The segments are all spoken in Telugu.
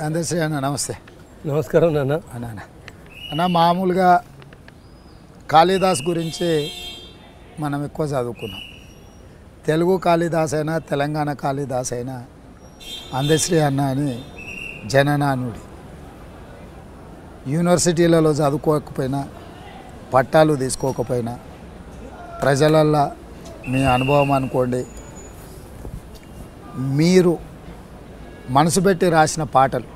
అందరికీ అన్న నమస్తే. నమస్కారం నాన్న. అన్న మామూలుగా కాళిదాస్ గురించి మనం ఎక్కువ చదువుకున్నాం. తెలుగు కాళిదాస్ అయినా తెలంగాణ కాళిదాస్ అయినా అందశ్రీ అన్న అని జననానుడి. యూనివర్సిటీలలో చదువుకోకపోయినా పట్టాలు తీసుకోకపోయినా ప్రజలల్లో మీ అనుభవం అనుకోండి, మీరు మనసు పెట్టి రాసిన పాటలు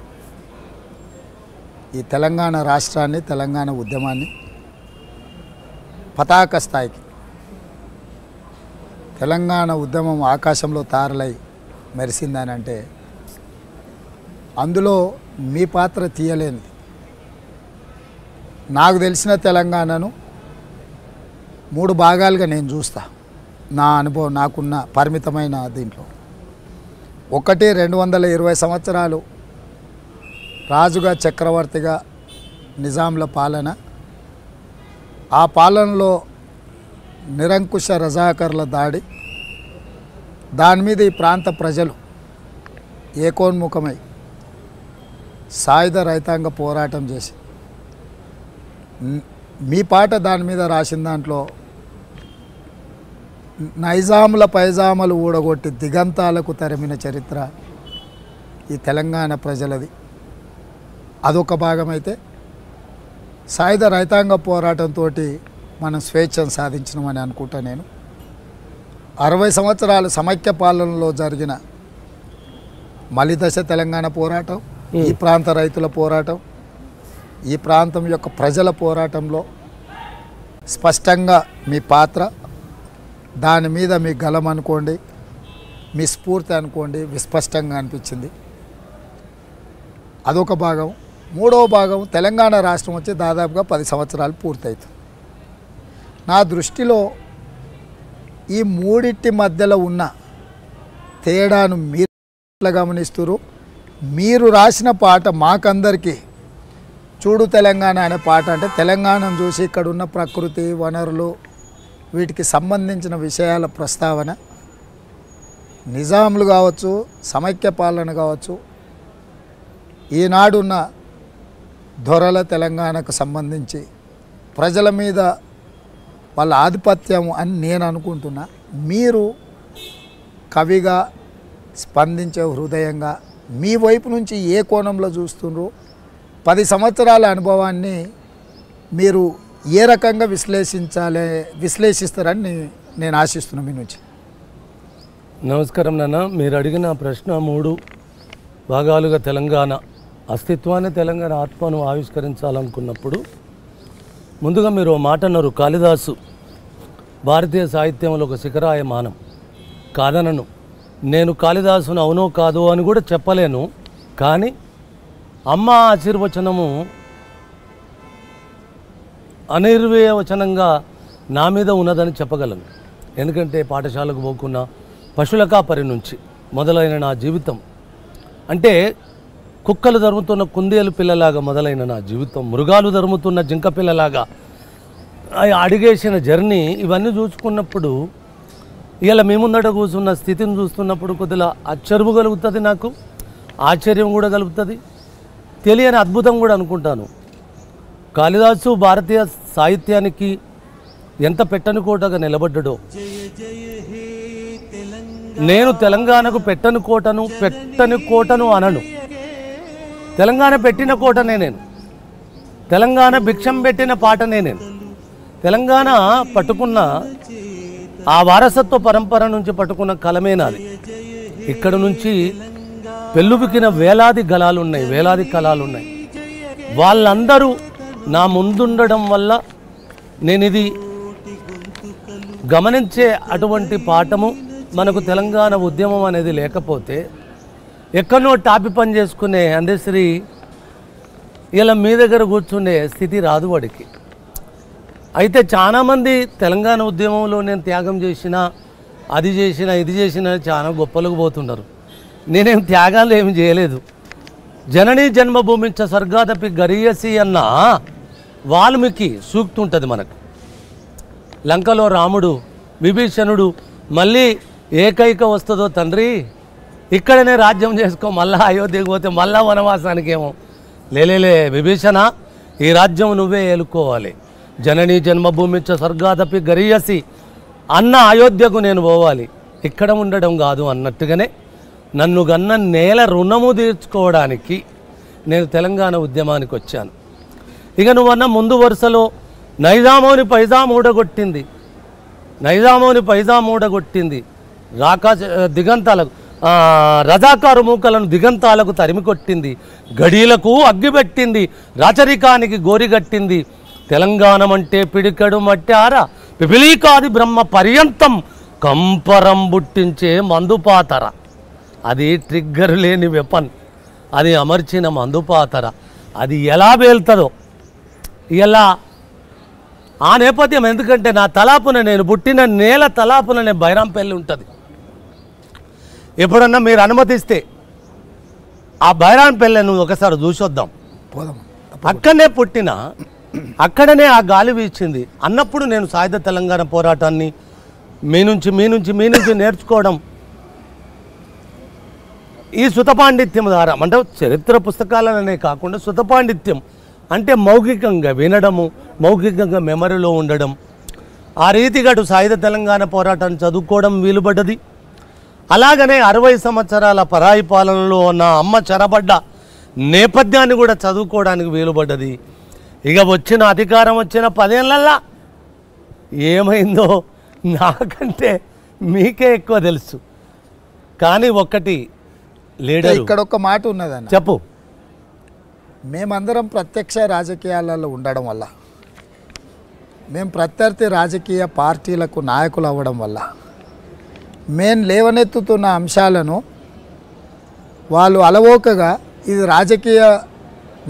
ఈ తెలంగాణ రాష్ట్రాన్ని, తెలంగాణ ఉద్యమాన్ని పతాక స్థాయికి, తెలంగాణ ఉద్యమం ఆకాశంలో తారలై మెరిసిందని అంటే అందులో మీ పాత్ర తీయలేనిది. నాకు తెలిసిన తెలంగాణను 3 భాగాలుగా నేను చూస్తా. నా అనుభవం నాకున్న పరిమితమైన దీంట్లో ఒకటి 220 సంవత్సరాలు రాజుగా చక్రవర్తిగా నిజాంల పాలన. ఆ పాలనలో నిరంకుశ రజాకర్ల దాడి, దాని మీద ఈ ప్రాంత ప్రజలు ఏకోన్ముఖమై సాయుధ రైతాంగ పోరాటం చేసి మీ పాట దాని మీద రాసిన దాంట్లో నైజాముల పైజాములు ఊడగొట్టి దిగంతాలకు తరిమిన చరిత్ర ఈ తెలంగాణ ప్రజలది. అదొక భాగమైతే సాయుధ రైతాంగ పోరాటంతో మనం స్వేచ్ఛను సాధించినామని అనుకుంటా. నేను 60 సంవత్సరాలు సమైక్య పాలనలో జరిగిన మలిదశ తెలంగాణ పోరాటం, ఈ ప్రాంత రైతుల పోరాటం, ఈ ప్రాంతం యొక్క ప్రజల పోరాటంలో స్పష్టంగా మీ పాత్ర, దాని మీద మీ గలం అనుకోండి, మీ స్ఫూర్తి అనుకోండి, విస్పష్టంగా అనిపించింది. అదొక భాగం. 3వ భాగం తెలంగాణ రాష్ట్రం వచ్చి దాదాపుగా 10 సంవత్సరాలు పూర్తవుతుంది. నా దృష్టిలో ఈ మూడింటి మధ్యలో ఉన్న తేడాను మీరు ఎట్లా గమనిస్తున్నారు? మీరు రాసిన పాట మాకందరికీ చూడు తెలంగాణ అనే పాట అంటే తెలంగాణను చూసి ఇక్కడ ఉన్న ప్రకృతి వనరులు వీటికి సంబంధించిన విషయాల ప్రస్తావన, నిజాములు కావచ్చు, సమైక్య పాలన కావచ్చు, ఈనాడున్న దొరల తెలంగాణకు సంబంధించి ప్రజల మీద వాళ్ళ ఆధిపత్యం అని నేను అనుకుంటున్నా. మీరు కవిగా స్పందించే హృదయంగా మీ వైపు నుంచి ఏ కోణంలో చూస్తున్నారు? 10 సంవత్సరాల అనుభవాన్ని మీరు ఏ రకంగా విశ్లేషిస్తారని నేను ఆశిస్తున్నాను మీ నుంచి. నమస్కారం నాన్న. మీరు అడిగిన ప్రశ్న 3 భాగాలుగా తెలంగాణ అస్తిత్వాన్ని, తెలంగాణ ఆత్మను ఆవిష్కరించాలనుకున్నప్పుడు ముందుగా మీరు మాట అన్నారు, కాళిదాసు భారతీయ సాహిత్యంలో ఒక శిఖరాయమానం కాదనను. నేను కాళిదాసును అవునో కాదో అని కూడా చెప్పలేను, కానీ అమ్మ ఆశీర్వచనము అనిర్వచనంగా నా మీద ఉన్నదని చెప్పగలను. ఎందుకంటే పాఠశాలకు పోకున్న పశువుల కాపరి నుంచి మొదలైన నా జీవితం, అంటే కుక్కలు ధరుముతున్న కుందేలు పిల్లలాగా మొదలైన నా జీవితం, మృగాలు ధరుముతున్న జింక పిల్లలాగా అడిగేసిన జర్నీ, ఇవన్నీ చూసుకున్నప్పుడు ఇలా మీ ముందట కూర్చున్న స్థితిని చూస్తున్నప్పుడు కొద్దిగా ఆశ్చర్యం కలుగుతుంది, నాకు ఆశ్చర్యం కూడా కలుగుతుంది, తెలియని అద్భుతం కూడా అనుకుంటాను. కాళిదాసు భారతీయ సాహిత్యానికి ఎంత పెట్టని కోటగా నిలబడ్డాడో, నేను తెలంగాణకు పెట్టని కోటను అనను. తెలంగాణ పెట్టిన కోటనే నేను, తెలంగాణ భిక్షం పెట్టిన పాటనే నేను. తెలంగాణ పట్టుకున్న ఆ వారసత్వ పరంపర నుంచి పట్టుకున్న కలమే నాది. ఇక్కడ నుంచి పెళ్ళుబికిన వేలాది గలాలు ఉన్నాయి, వేలాది కళాలు ఉన్నాయి. వాళ్ళందరూ నా ముందుండడం వల్ల నేను ఇది గమనించే అటువంటి పాఠము. మనకు తెలంగాణ ఉద్యమం అనేది లేకపోతే ఎక్కడో టాపి పని చేసుకునే అందశ్రీ ఇలా మీ దగ్గర కూర్చునే స్థితి రాదు వాడికి. అయితే చాలామంది తెలంగాణ ఉద్యమంలో నేను త్యాగం చేసినా, అది చేసినా, ఇది చేసినా చాలా గొప్పలకు పోతున్నారు. నేనేం త్యాగాలు ఏమి చేయలేదు. జననీ జన్మభూమించ స్వర్గాదపి గరీయసి అన్న వాల్మీకి సూక్తి ఉంటుంది మనకు. లంకలో రాముడు, విభీషణుడు మళ్ళీ ఏకైక వస్తుందో తండ్రి ఇక్కడనే రాజ్యం చేసుకో, మళ్ళా అయోధ్యకు పోతే మళ్ళా వనవాసానికి ఏమో. లేలే విభీషణ, ఈ రాజ్యం నువ్వే ఏలుకోవాలి. జననీ జన్మభూమి చ స్వర్గాదపి గరీయసి అన్న అయోధ్యకు నేను పోవాలి, ఇక్కడ ఉండడం కాదు అన్నట్టుగానే నన్ను గన్న నేల రుణము తీర్చుకోవడానికి నేను తెలంగాణ ఉద్యమానికి వచ్చాను. ఇక నువ్వన్న ముందు వరుసలో నైజామోని పైజాం ఊడగొట్టింది, దిగంతాలకు రజాకారు మూకలను దిగంతాలకు తరిమి కొట్టింది, గడీలకు అగ్గిపెట్టింది, రాచరికానికి గోరిగట్టింది. తెలంగాణమంటే పిడికడు మట్టార పిపిలీకాది బ్రహ్మ పర్యంతం కంపరం బుట్టించే మందుపాతర. అది ట్రిగ్గర్ లేని వెపన్, అది అమర్చిన మందుపాతర. అది ఎలా వేల్తుందో ఎలా ఆ నేపథ్యం. ఎందుకంటే నా తలాపున, నేను పుట్టిన నేల తలాపుననే బైరాంపల్లి ఉంటుంది. ఎప్పుడన్నా మీరు అనుమతిస్తే ఆ బైరాంపల్లిని ఒకసారి చూసొద్దాం. అక్కడనే పుట్టిన, అక్కడనే ఆ గాలి వీచింది అన్నప్పుడు నేను సాయుధ తెలంగాణ పోరాటాన్ని మీ నుంచి నేర్చుకోవడం ఈ సుతపాండిత్యం ద్వారా, అంటే చరిత్ర పుస్తకాలనే కాకుండా సుతపాండిత్యం అంటే మౌఖికంగా వినడము, మౌఖికంగా మెమరీలో ఉండడం, ఆ రీతిగా సాయుధ తెలంగాణ పోరాటాన్ని చదువుకోవడం వీలుపడ్డది. అలాగనే 60 సంవత్సరాల పరాయి పాలనలో నా అమ్మ చెరబడ్డ నేపథ్యాన్ని కూడా చదువుకోవడానికి వీలుపడ్డది. ఇక అధికారం వచ్చిన 10 ఏళ్ళల్లా ఏమైందో నాకంటే మీకే ఎక్కువ తెలుసు. కానీ ఒక్కటి లీడర్, ఇక్కడ ఒక మాట ఉన్నదన్న, చెప్పు. మేమందరం ప్రత్యక్ష రాజకీయాలలో ఉండడం వల్ల, మేము ప్రత్యర్థి రాజకీయ పార్టీలకు నాయకులు అవ్వడం వల్ల మేము లేవనెత్తుతున్న అంశాలను వాళ్ళు అలవోకగా ఇది రాజకీయ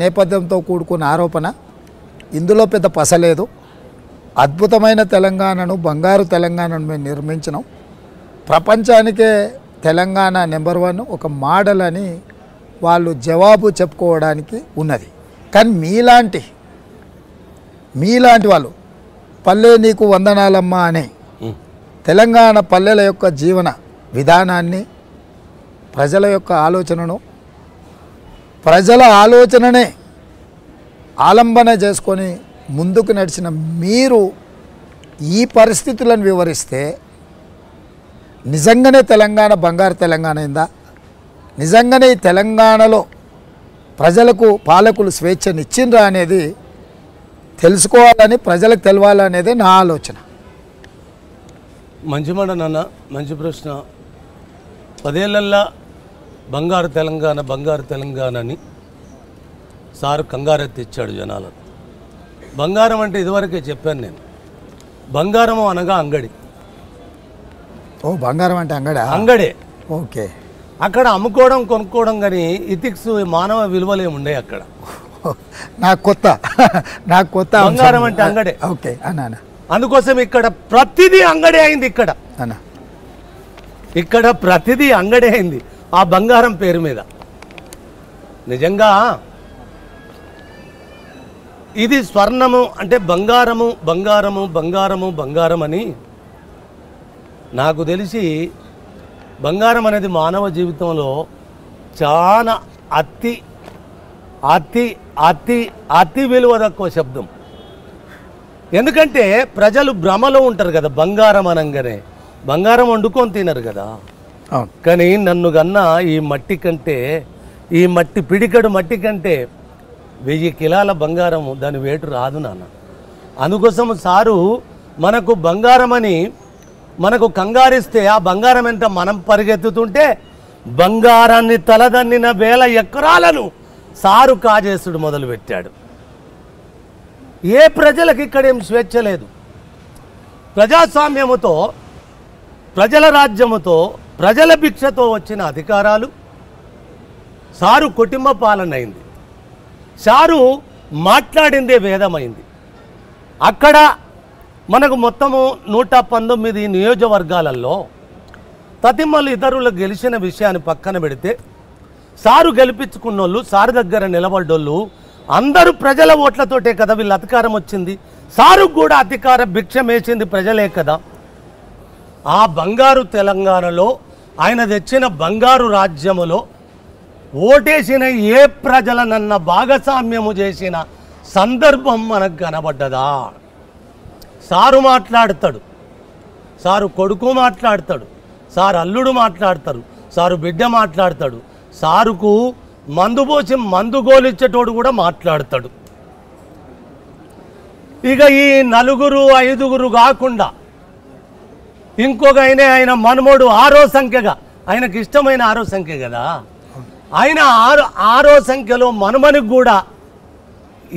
నేపథ్యంతో కూడుకున్న ఆరోపణ, ఇందులో పెద్ద పసలేదు, అద్భుతమైన తెలంగాణను, బంగారు తెలంగాణను మేము నిర్మించినాం, ప్రపంచానికే తెలంగాణ నెంబర్ 1 ఒక మోడల్ అని వాళ్ళు జవాబు చెప్పుకోవడానికి ఉన్నది. కానీ మీలాంటి వాళ్ళు పల్లె నీకు వందనాలమ్మా అనే తెలంగాణ పల్లెల యొక్క జీవన విధానాన్ని, ప్రజల యొక్క ఆలోచనను, ప్రజల ఆలోచననే ఆలంబన చేసుకొని ముందుకు నడిచిన మీరు ఈ పరిస్థితులను వివరిస్తే నిజంగానే తెలంగాణ బంగారు తెలంగాణ అయిందా? నిజంగానే ఈ తెలంగాణలో ప్రజలకు పాలకులు స్వేచ్ఛనిచ్చిండ్రా అనేది తెలుసుకోవాలని, ప్రజలకు తెలవాలనేదే నా ఆలోచన. మంచి మాట నాన్న, మంచి ప్రశ్న. 10 ఏళ్ళల్లా బంగారు తెలంగాణ అని సారు కంగారెత్తి ఇచ్చాడు జనాలను. బంగారం అంటే ఇదివరకే చెప్పాను నేను, బంగారం అనగా అంగడి. ఓ, బంగారం అంటే అంగడే. ఓకే. అక్కడ అమ్ముకోవడం కొనుక్కోవడం కానీ ఇథిక్స్, మానవ విలువలేము ఉండే అక్కడ. నాకు కొత్త బంగారం అంటే అంగడే. ఓకే అన్న, అందుకోసం ఇక్కడ ప్రతిదీ అంగడే అయింది. ఇక్కడ ప్రతిదీ అంగడే అయింది ఆ బంగారం పేరు మీద. నిజంగా ఇది స్వర్ణము అంటే బంగారం అని నాకు తెలిసి, బంగారం అనేది మానవ జీవితంలో చాలా అతి అతి అతి అతి విలువ తక్కువ శబ్దం. ఎందుకంటే ప్రజలు భ్రమలో ఉంటారు కదా, బంగారం అనగానే బంగారం వండుకొని తినరు కదా. కానీ నన్ను కన్నా ఈ పిడికడు మట్టి కంటే 1000 కిలోల బంగారం దాని వేటు రాదు నాన్న. అందుకోసం సారు మనకు బంగారం అని మనకు కంగారిస్తే ఆ బంగారం ఎంత మనం పరిగెత్తుతుంటే బంగారాన్ని తలదన్నిన 1000 ఎకరాలను సారు కాజేసుడు మొదలుపెట్టాడు. ఏ ప్రజలకు ఇక్కడేం స్వేచ్ఛ లేదు. ప్రజాస్వామ్యముతో, ప్రజల రాజ్యముతో, ప్రజల భిక్షతో వచ్చిన అధికారాలు సారు కుటుంబ పాలన అయింది. సారు మాట్లాడిందే వేదమైంది. అక్కడ మనకు మొత్తము 119 నియోజకవర్గాలలో తతిమ్మలు ఇతరులు గెలిచిన విషయాన్ని పక్కన పెడితే సారు గెలిపించుకున్నోళ్ళు, సారు దగ్గర నిలబడ్డోళ్ళు అందరూ ప్రజల ఓట్లతోటే కదా వీళ్ళ అధికారం వచ్చింది. సారు కూడా అధికార భిక్షం వేసింది ప్రజలే కదా. ఆ బంగారు తెలంగాణలో ఆయన తెచ్చిన బంగారు రాజ్యములో ఓటేసిన ఏ ప్రజలనన్న భాగస్వామ్యము చేసిన సందర్భం మనకు కనబడ్డదా? సారు మాట్లాడతాడు, సారు కొడుకు మాట్లాడతాడు, సారు అల్లుడు మాట్లాడతారు, సారు బిడ్డ మాట్లాడతాడు, సారుకు మందు పోసి మందు గోలిచ్చేటోడు కూడా మాట్లాడతాడు. ఇక ఈ 4, 5 కాకుండా ఇంకొక ఆయన మనమోడు 6వ సంఖ్యగా, ఆయనకి ఇష్టమైన 6వ సంఖ్య కదా, ఆయన 6వ సంఖ్యలో మనమనికి కూడా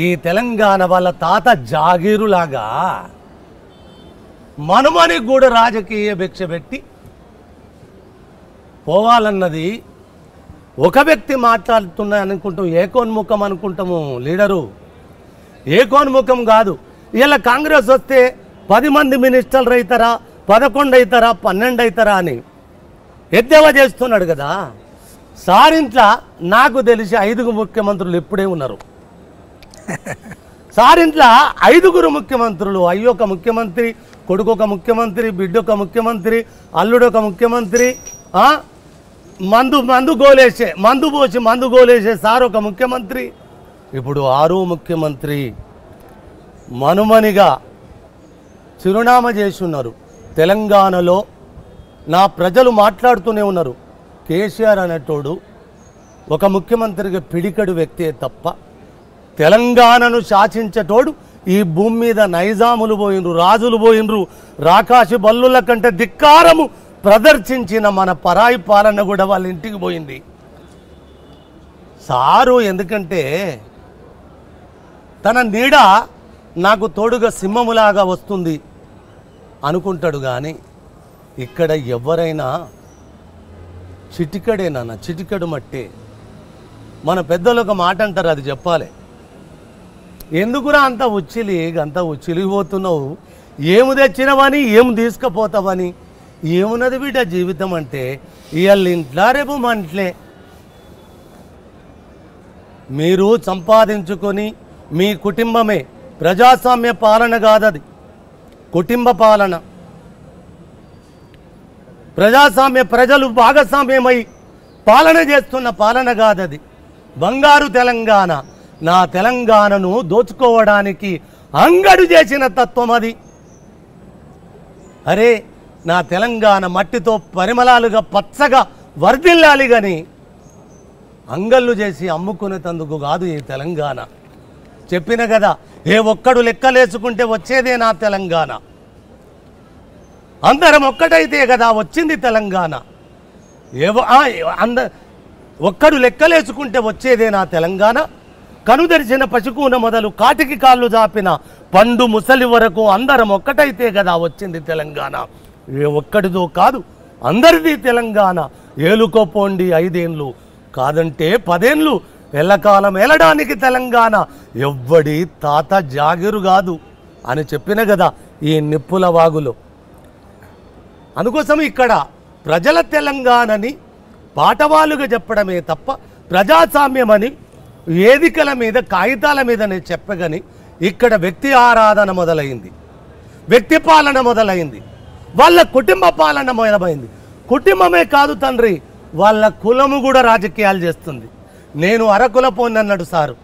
ఈ తెలంగాణ వాళ్ళ తాత జాగీరులాగా మనమనికి కూడా రాజకీయ భిక్ష పెట్టి పోవాలన్నది ఒక వ్యక్తి మాట్లాడుతున్నా అనుకుంటాం, ఏకోన్ముఖం అనుకుంటాము. లీడరు ఏకోన్ముఖం కాదు. ఇలా కాంగ్రెస్ వస్తే 10 మంది మినిస్టర్లు అవుతారా, 11 అవుతారా, 12 అవుతారా అని ఎద్దేవా చేస్తున్నాడు కదా. సారింట్లా నాకు తెలిసి 5 ముఖ్యమంత్రులు ఇప్పుడే ఉన్నారు. సారింట్లా 5 ముఖ్యమంత్రులు, అయ్యొక ముఖ్యమంత్రి, కొడుకొక ముఖ్యమంత్రి, బిడ్డొక ముఖ్యమంత్రి, అల్లుడొక ముఖ్యమంత్రి, మందు పోసి మందు గోలేసే సార్ ఒక ముఖ్యమంత్రి, ఇప్పుడు 6వ ముఖ్యమంత్రి మనుమనిగా చిరునామా చేసి ఉన్నారు. తెలంగాణలో నా ప్రజలు మాట్లాడుతూనే ఉన్నారు, కేసీఆర్ అనేటోడు ఒక ముఖ్యమంత్రిగా పిడికడు వ్యక్తే తప్ప తెలంగాణను శాసించేటోడు ఈ భూమి మీద నైజాములు పోయినరు, రాజులు పోయినరు, రాకాశి బల్లుల కంటే ధిక్కారము ప్రదర్శించిన మన పరాయి పాలన కూడా వాళ్ళ ఇంటికి పోయింది. సారు ఎందుకంటే తన నీడ నాకు తోడుగా సింహములాగా వస్తుంది అనుకుంటాడు. కానీ ఇక్కడ ఎవరైనా చిటికడేనా, చిటికడు మట్టే. మన పెద్దలు ఒక మాట అంటారు, అది చెప్పాలి. ఎందుకురా అంత ఉచ్చిలిపోతున్నావు, ఏమి తెచ్చినవని ఏం తీసుకుపోతావని. ఏమున్నది బిడ్డ జీవితం అంటే, ఇవాళ ఇంట్లో రేపు మంట్లే. మీరు సంపాదించుకొని మీ కుటుంబమే, ప్రజాస్వామ్య పాలన కాదది, కుటుంబ పాలన. ప్రజాస్వామ్య ప్రజలు భాగస్వామ్యమై పాలన చేస్తున్న పాలన కాదది. బంగారు తెలంగాణ, నా తెలంగాణను దోచుకోవడానికి అంగడు చేసిన తత్వం అది. అరే నా తెలంగాణ మట్టితో పరిమళాలుగా పచ్చగా వర్ధిల్లాలి కానీ అంగళ్ళు చేసి అమ్ముకునేందుకు కాదు ఈ తెలంగాణ. చెప్పిన కదా, ఏ ఒక్కడు లెక్కలేసుకుంటే వచ్చేదే నా తెలంగాణ. అందరం ఒక్కటైతే కదా వచ్చింది తెలంగాణ. ఒక్కడు లెక్కలేసుకుంటే వచ్చేదే నా తెలంగాణ. కనుదరిచిన పశుకూన మొదలు కాటికి కాళ్ళు జాపిన పండు ముసలి వరకు అందరం ఒక్కటైతే కదా వచ్చింది తెలంగాణ. ఏ ఒక్కడిదో కాదు అందరిది తెలంగాణ. ఏలుకోపోండి 5 ఏళ్ళు, కాదంటే 10 ఏళ్ళు, ఎల్లకాలం వెళ్ళడానికి తెలంగాణ. ఎవ్వడి తాత జాగిరు కాదు అని చెప్పిన కదా ఈ నిప్పుల వాగులో. అందుకోసం ఇక్కడ ప్రజల తెలంగాణని పాటవాలుగా చెప్పడమే తప్ప ప్రజాస్వామ్యమని వేదికల మీద కాగితాల మీదనే చెప్పగని ఇక్కడ వ్యక్తి ఆరాధన మొదలైంది, వ్యక్తి పాలన మొదలైంది, వాళ్ళ కుటుంబ పాలన మొదలైంది. కుటుంబమే కాదు తండ్రి, వాళ్ళ కులము కూడా రాజకీయాలు చేస్తుంది. నేను అరకులపోని అన్నాడు సారు,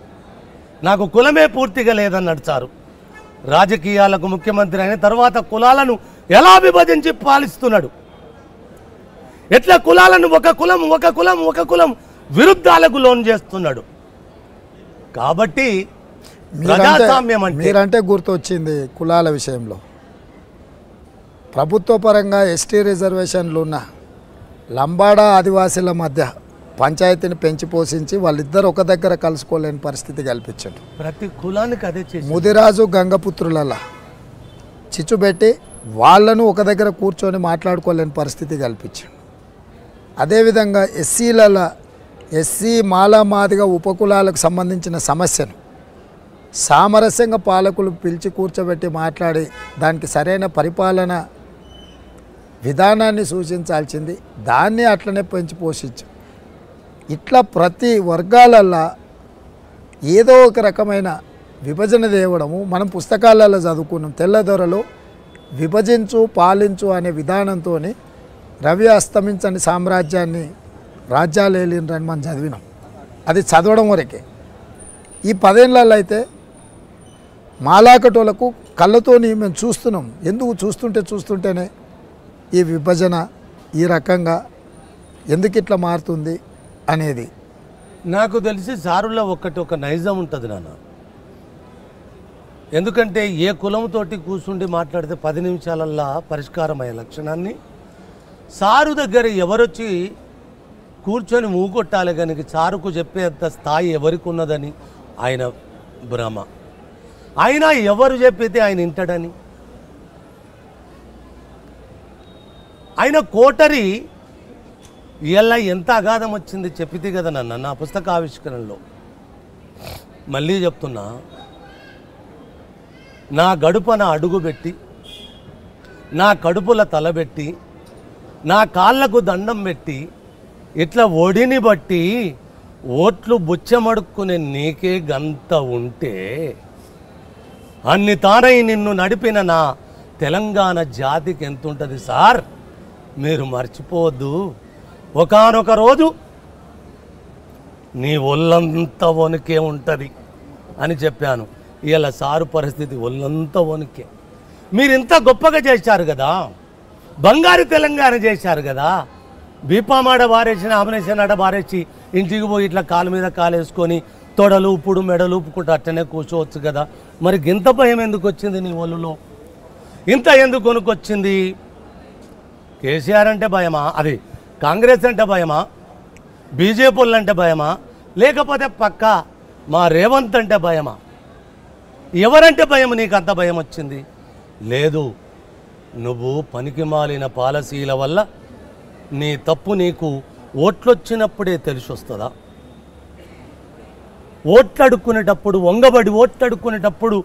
నాకు కులమే పూర్తిగా లేదన్నాడు సారు. రాజకీయాలకు ముఖ్యమంత్రి అయిన తర్వాత కులాలను ఎలా విభజించి పాలిస్తున్నాడు, ఎట్లా కులాలను ఒక కులం విరుద్ధాలకు లోన్ చేస్తున్నాడు. కాబట్టి ప్రజాస్వామ్యం అంటే మీరంటే గుర్తొచ్చింది కులాల విషయంలో. ప్రభుత్వ పరంగా ఎస్టీ రిజర్వేషన్లు ఉన్న లంబాడా ఆదివాసీల మధ్య పంచాయతీని పెంచి పోషించి వాళ్ళిద్దరు ఒక దగ్గర కలుసుకోలేని పరిస్థితి కల్పించాడు. ప్రతి కులానికి అదే చేసి ముదిరాజు గంగపుత్రులలో చిచ్చుబెట్టి వాళ్ళను ఒక దగ్గర కూర్చొని మాట్లాడుకోలేని పరిస్థితి కల్పించాడు. అదేవిధంగా ఎస్సీ మాలామాదిగా ఉపకులాలకు సంబంధించిన సమస్యను సామరస్యంగా పాలకులు పిలిచి కూర్చోబెట్టి మాట్లాడి దానికి సరైన పరిపాలన విధానాన్ని సూచించాల్సింది, దాన్ని అట్లనే పెంచి పోషించాం. ఇట్లా ప్రతి వర్గాలల్లో ఏదో ఒక రకమైన విభజన తేవడము మనం పుస్తకాలలో చదువుకున్నాం. తెల్లదొరలు విభజించు పాలించు అనే విధానంతో రవి అస్తమించని సామ్రాజ్యాన్ని రాజ్యాలు ఏలిండ్రని మనం చదివినాం. అది చదవడం వరకే. ఈ 10 ఏళ్ళల్లో అయితే మాలాకటోలకు కళ్ళతోని మేము చూస్తున్నాం. ఎందుకు చూస్తుంటేనే ఈ విభజన ఈ రకంగా ఎందుకు ఇట్లా మారుతుంది అనేది. నాకు తెలిసి సారులో ఒక నైజం ఉంటుంది నాన్న. ఎందుకంటే ఏ కులంతోటి కూర్చుండి మాట్లాడితే 10 నిమిషాలల్లా పరిష్కారం అయ్యే లక్షణాన్ని సారు దగ్గర ఎవరొచ్చి కూర్చొని మూగొట్టాలి కానీ సారుకు చెప్పేంత స్థాయి ఎవరికి ఉన్నదని ఆయన భ్రమ. ఆయన ఎవరు చెప్పితే ఆయన వింటాడని. ఆయన కోటరి ఇలా ఎంత అగాధం వచ్చింది చెప్పితే కదా నా పుస్తక ఆవిష్కరణలో. మళ్ళీ చెప్తున్నా, నా గడుపన అడుగుపెట్టి నా కడుపుల తలబెట్టి నా కాళ్ళకు దండం పెట్టి ఇట్లా ఒడిని బట్టి ఓట్లు బుచ్చమడుక్కునే నీకే గంత ఉంటే అన్ని తానై నిన్ను నడిపిన నా తెలంగాణ జాతికి ఎంత ఉంటుంది సార్? మీరు మర్చిపోవద్దు. ఒకానొక రోజు నీ ఒళ్ళంతా వణికే ఉంటుంది అని చెప్పాను. ఇలా సారు పరిస్థితి ఒళ్ళంతా వణికే. మీరు ఇంత గొప్పగా చేశారు కదా, బంగారు తెలంగాణ చేశారు కదా. బీపామాడ బారేసిన ఆమనేసిన ఆడ బారేసి ఇంటికి పోయి ఇట్లా కాలు మీద కాలేసుకొని తొడలు ఉప్పుడు మెడలు ఉప్పుకుంటూ అట్టనే కూర్చోవచ్చు కదా. మరి గింత భయం ఎందుకు వచ్చింది నీ ఒళ్ళులో? ఇంత ఎందుకు కొనుక్కొచ్చింది? కేసీఆర్ అంటే భయమా? అది కాంగ్రెస్ అంటే భయమా? బీజేపీ అంటే భయమా? లేకపోతే పక్క మా రేవంత్ అంటే భయమా? ఎవరంటే భయం? నీకు అంత భయం వచ్చింది? లేదు, నువ్వు పనికిమాలిన పాలసీల వల్ల నీ తప్పు నీకు ఓట్లొచ్చినప్పుడే తెలిసి వస్తుందా? ఓట్లడుక్కునేటప్పుడు వంగబడి ఓట్లడుక్కునేటప్పుడు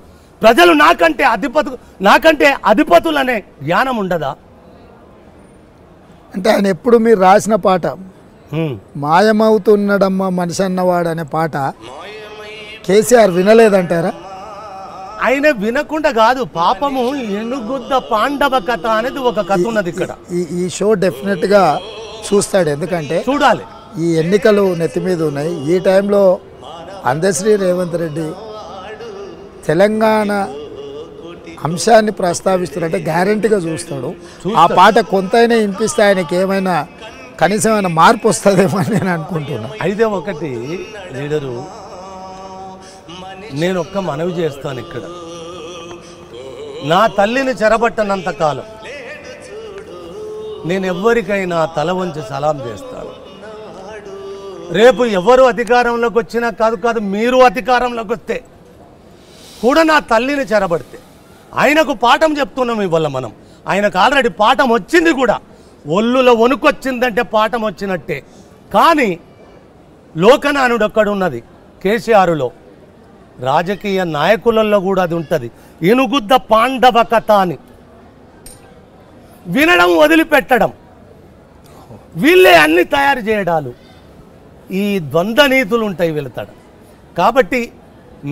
ప్రజలు నాకంటే అధిపతులనే జ్ఞానం ఉండదా? అంటే ఆయన ఎప్పుడు మీరు రాసిన పాట మాయమవుతున్నాడమ్మా మనిషి అన్నవాడు అనే పాట కేసీఆర్ వినలేదంటారా? ఆయన వినకుండా కాదు, పాపము ఎనుగుద్ద పాండవ కథ అనేది ఒక కథ ఉన్నది ఇక్కడ. ఈ షో డెఫినెట్గా చూస్తాడు. ఎందుకంటే చూడాలి. ఈ ఎన్నికలు నెత్తి మీద ఉన్నాయి. ఈ టైంలో అందశ్రీ రేవంత్ రెడ్డి తెలంగాణ అంశాన్ని ప్రస్తావిస్తున్నట్టే గ్యారంటీగా చూస్తాడు. ఆ పాట కొంతైనా వినిపిస్తే ఆయనకి ఏమైనా కనీసం ఏమైనా మార్పు వస్తుందేమో అని నేను అనుకుంటున్నాను. అయితే ఒకటి లీడరు, నేను ఒక్క మనవి చేస్తాను ఇక్కడ. నా తల్లిని చెరబట్టనంత కాలం నేను ఎవ్వరికైనా తల వంచి సలాం చేస్తాను. రేపు ఎవరు అధికారంలోకి వచ్చినా కాదు మీరు అధికారంలోకి వస్తే కూడా నా తల్లిని చెరబడితే ఆయనకు పాఠం చెప్తున్నాం ఇవాళ మనం. ఆయనకు ఆల్రెడీ పాఠం వచ్చింది కూడా. ఒళ్ళులో వణుకొచ్చిందంటే పాఠం వచ్చినట్టే. కానీ లోకనానుడు ఒక్కడున్నది కేసీఆర్లో, రాజకీయ నాయకులలో కూడా అది ఉంటుంది. ఇనుగుద్ద పాండవ కథ అని వినడం వదిలిపెట్టడం, వీళ్ళే అన్ని తయారు చేయడాలు, ఈ ద్వంద్వ నీతులు ఉంటాయి వెళతాడు. కాబట్టి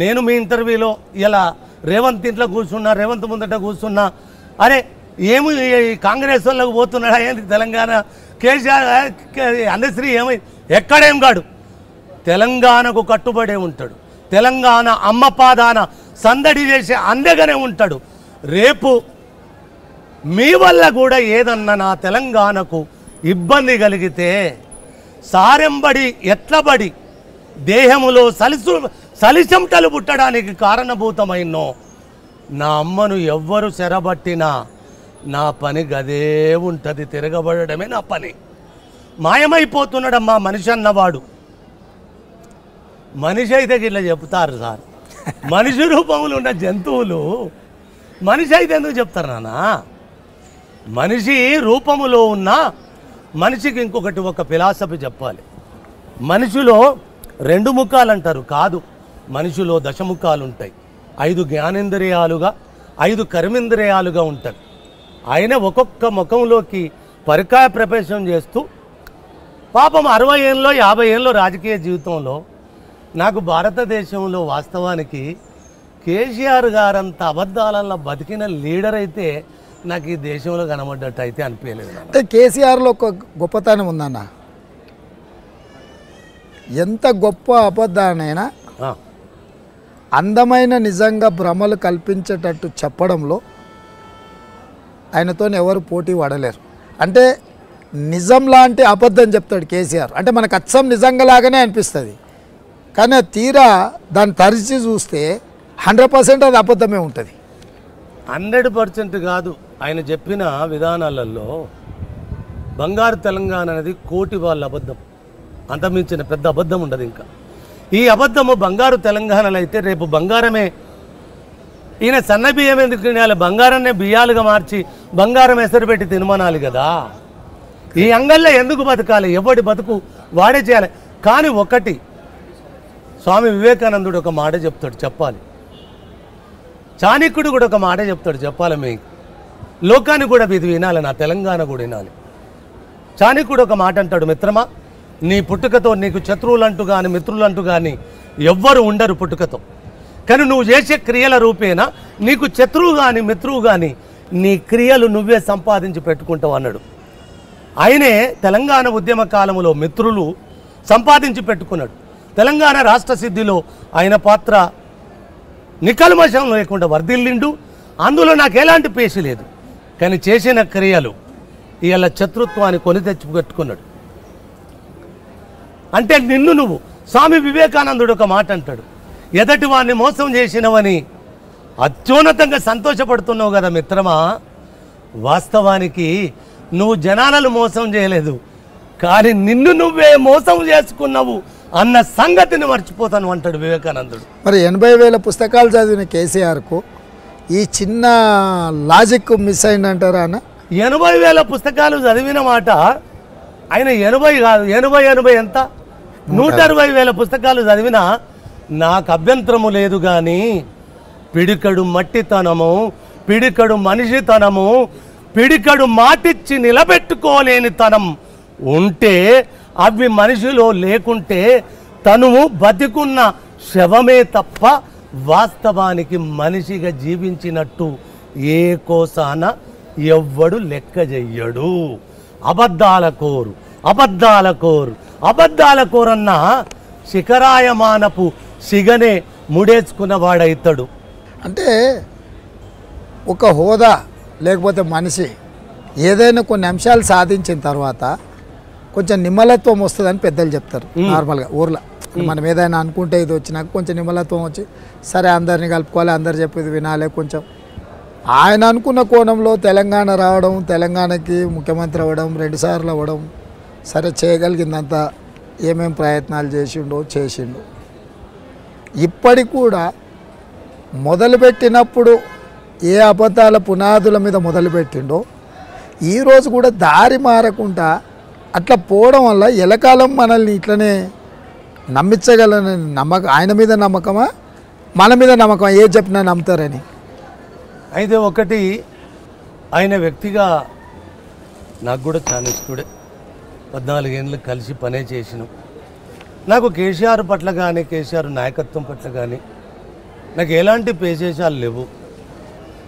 నేను మీ ఇంటర్వ్యూలో ఇలా రేవంత్ ఇంట్లో కూర్చున్నా, రేవంత్ ముందట కూర్చున్నా, అరే ఏమి కాంగ్రెస్ వాళ్ళకు పోతున్నాడా ఏంటి తెలంగాణ? కేసీఆర్ అందశ్రీ ఏమై ఎక్కడేం కాడు, తెలంగాణకు కట్టుబడే ఉంటాడు. తెలంగాణ అమ్మ పాదాన సందడి చేసే అందగానే ఉంటాడు. రేపు మీ వల్ల కూడా ఏదన్నా నా తెలంగాణకు ఇబ్బంది కలిగితే సారెంబడి ఎట్లబడి దేహములో సలిసంటలు పుట్టడానికి కారణభూతమైనో నా అమ్మను ఎవ్వరు చెరబట్టినా నా పని గదే ఉంటుంది. తిరగబడమే నా పని. మాయమైపోతున్నాడమ్మా మనిషి అన్నవాడు. మనిషి అయితే ఇట్లా చెప్తారు సార్. మనిషి రూపంలో ఉన్న జంతువులు మనిషి అయితే ఎందుకు చెప్తారు నాన్న? మనిషి రూపములో ఉన్న మనిషికి ఇంకొకటి ఒక ఫిలాసఫీ చెప్పాలి. మనిషిలో 2 ముఖాలు అంటారు, కాదు, మనిషిలో 10 ముఖాలు ఉంటాయి. 5 జ్ఞానేంద్రియాలుగా 5 కర్మేంద్రియాలుగా ఉంటాయి. ఆయన ఒక్కొక్క ముఖంలోకి పరికాయ ప్రవేశం చేస్తూ పాపం 60 ఏళ్ళలో 50 ఏళ్ళలో రాజకీయ జీవితంలో నాకు భారతదేశంలో వాస్తవానికి కేసీఆర్ గారంత అబద్ధాలలో బతికిన లీడర్ అయితే నాకు ఈ దేశంలో కనబడ్డట్టు అయితే అనిపించలేదు. అంటే కేసీఆర్లో ఒక గొప్పతనం ఉందన్న, ఎంత గొప్ప అబద్ధానైనా అందమైన నిజంగా భ్రమలు కల్పించేటట్టు చెప్పడంలో ఆయనతో ఎవరు పోటీ పడలేరు. అంటే నిజం లాంటి అబద్ధం చెప్తాడు కేసీఆర్, అంటే మనకు అచ్చం నిజంగా లాగానే అనిపిస్తుంది, కానీ తీరా దాన్ని తరిచి చూస్తే 100% అది అబద్ధమే ఉంటుంది. 100% కాదు. ఆయన చెప్పిన విధానాలలో బంగారు తెలంగాణ అనేది కోటి వాళ్ళ అబద్ధం, అంతమించిన పెద్ద అబద్ధం ఉండదు. ఇంకా ఈ అబద్ధము బంగారు తెలంగాణలో అయితే రేపు బంగారమే. ఈయన సన్న బియ్యం ఎందుకు తినాలి? బంగారాన్నే బియ్యాలుగా మార్చి బంగారం ఎసరు పెట్టి తినమనాలి కదా. ఈ అంగల్లో ఎందుకు బతకాలి? ఎవడి బతుకు వాడే చేయాలి. కానీ ఒకటి స్వామి వివేకానందుడు ఒక మాట చెప్తాడు, చెప్పాలి. చాణక్యుడు కూడా ఒక మాట చెప్తాడు, చెప్పాలి. మీకు లోకాన్ని కూడా ఇది వినాలి, నా తెలంగాణ కూడా వినాలి. చాణక్యుడు ఒక మాట అంటాడు, మిత్రమా, నీ పుట్టుకతో నీకు శత్రువులంటూ కానీ మిత్రులంటూ కానీ ఎవ్వరు ఉండరు పుట్టుకతో. కానీ నువ్వు చేసే క్రియల రూపేణా నీకు శత్రువు కానీ మిత్రువు కానీ నీ క్రియలు నువ్వే సంపాదించి పెట్టుకుంటావు అన్నాడు. ఆయనే తెలంగాణ ఉద్యమ కాలంలో మిత్రులు సంపాదించి పెట్టుకున్నాడు. తెలంగాణ రాష్ట్ర సిద్ధిలో ఆయన పాత్ర నికల్మషం లేకుండా వర్ధిల్లిండు. అందులో నాకు ఎలాంటి పేషి లేదు. కానీ చేసిన క్రియలు ఇవాళ శత్రుత్వాన్ని కొని తెచ్చి పెట్టుకున్నాడు. అంటే నిన్ను నువ్వు, స్వామి వివేకానందుడు ఒక మాట అంటాడు, ఎదటి వాడిని మోసం చేసినవని అత్యున్నతంగా సంతోషపడుతున్నావు కదా మిత్రమా, వాస్తవానికి నువ్వు జనాలను మోసం చేయలేదు, కానీ నిన్ను నువ్వే మోసం చేసుకున్నావు అన్న సంగతిని మర్చిపోతాను అంటాడు వివేకానందుడు. మరి 80,000 పుస్తకాలు చదివిన కేసీఆర్కు ఈ చిన్న లాజిక్ మిస్ అయిందంటారా అన్న? 80,000 పుస్తకాలు చదివిన మాట ఆయన 80 కాదు, 80 ఎంత 160,000 పుస్తకాలు చదివినా నాకు అభ్యంతరము లేదు. కానీ పిడికడు మట్టితనము, పిడికడు మనిషితనము, పిడికడు మాటిచ్చి నిలబెట్టుకోలేని తనం ఉంటే, అవి మనిషిలో లేకుంటే తనువు బతికున్న శవమే తప్ప వాస్తవానికి మనిషిగా జీవించినట్టు ఏ కోసాన ఎవ్వడు లెక్క చెయ్యడు. అబద్ధాల కోరు, అబద్ధాల కోరు, అబద్ధాల కోరన్న శిఖరాయమానపు సిగనే ముడేసుకున్నవాడైతాడు. అంటే ఒక హోదా లేకపోతే మనిషి ఏదైనా కొన్ని అంశాలు సాధించిన తర్వాత కొంచెం నిమ్మలత్వం వస్తుందని పెద్దలు చెప్తారు. నార్మల్గా ఊర్లో మనం ఏదైనా అనుకుంటే ఇది వచ్చినాక కొంచెం నిమ్మలత్వం వచ్చి సరే అందరిని కలుపుకోవాలి, అందరు చెప్పేది వినాలి. కొంచెం ఆయన అనుకున్న కోణంలో తెలంగాణ రావడం, తెలంగాణకి ముఖ్యమంత్రి అవ్వడం, 2 సార్లు అవ్వడం, సరే చేయగలిగిందంతా ఏమేం ప్రయత్నాలు చేసిండు. ఇప్పటికి కూడా మొదలుపెట్టినప్పుడు ఏ అబద్ధాల పునాదుల మీద మొదలుపెట్టిండో ఈరోజు కూడా దారి మారకుండా అట్లా పోవడం వల్ల ఎలకాలం మనల్ని ఇట్లనే నమ్మించగలని ఆయన మీద నమ్మకమా మన మీద నమ్మకమా? ఏ చెప్పినా నమ్ముతారని. అయితే ఒకటి, ఆయన వ్యక్తిగా నాకు కూడా చాలా ఇష్టడే. 14 ఏళ్ళు కలిసి పనే చేసినాం. నాకు కేసీఆర్ పట్ల కానీ కేసీఆర్ నాయకత్వం పట్ల కానీ నాకు ఎలాంటి పేశేషాలు లేవు.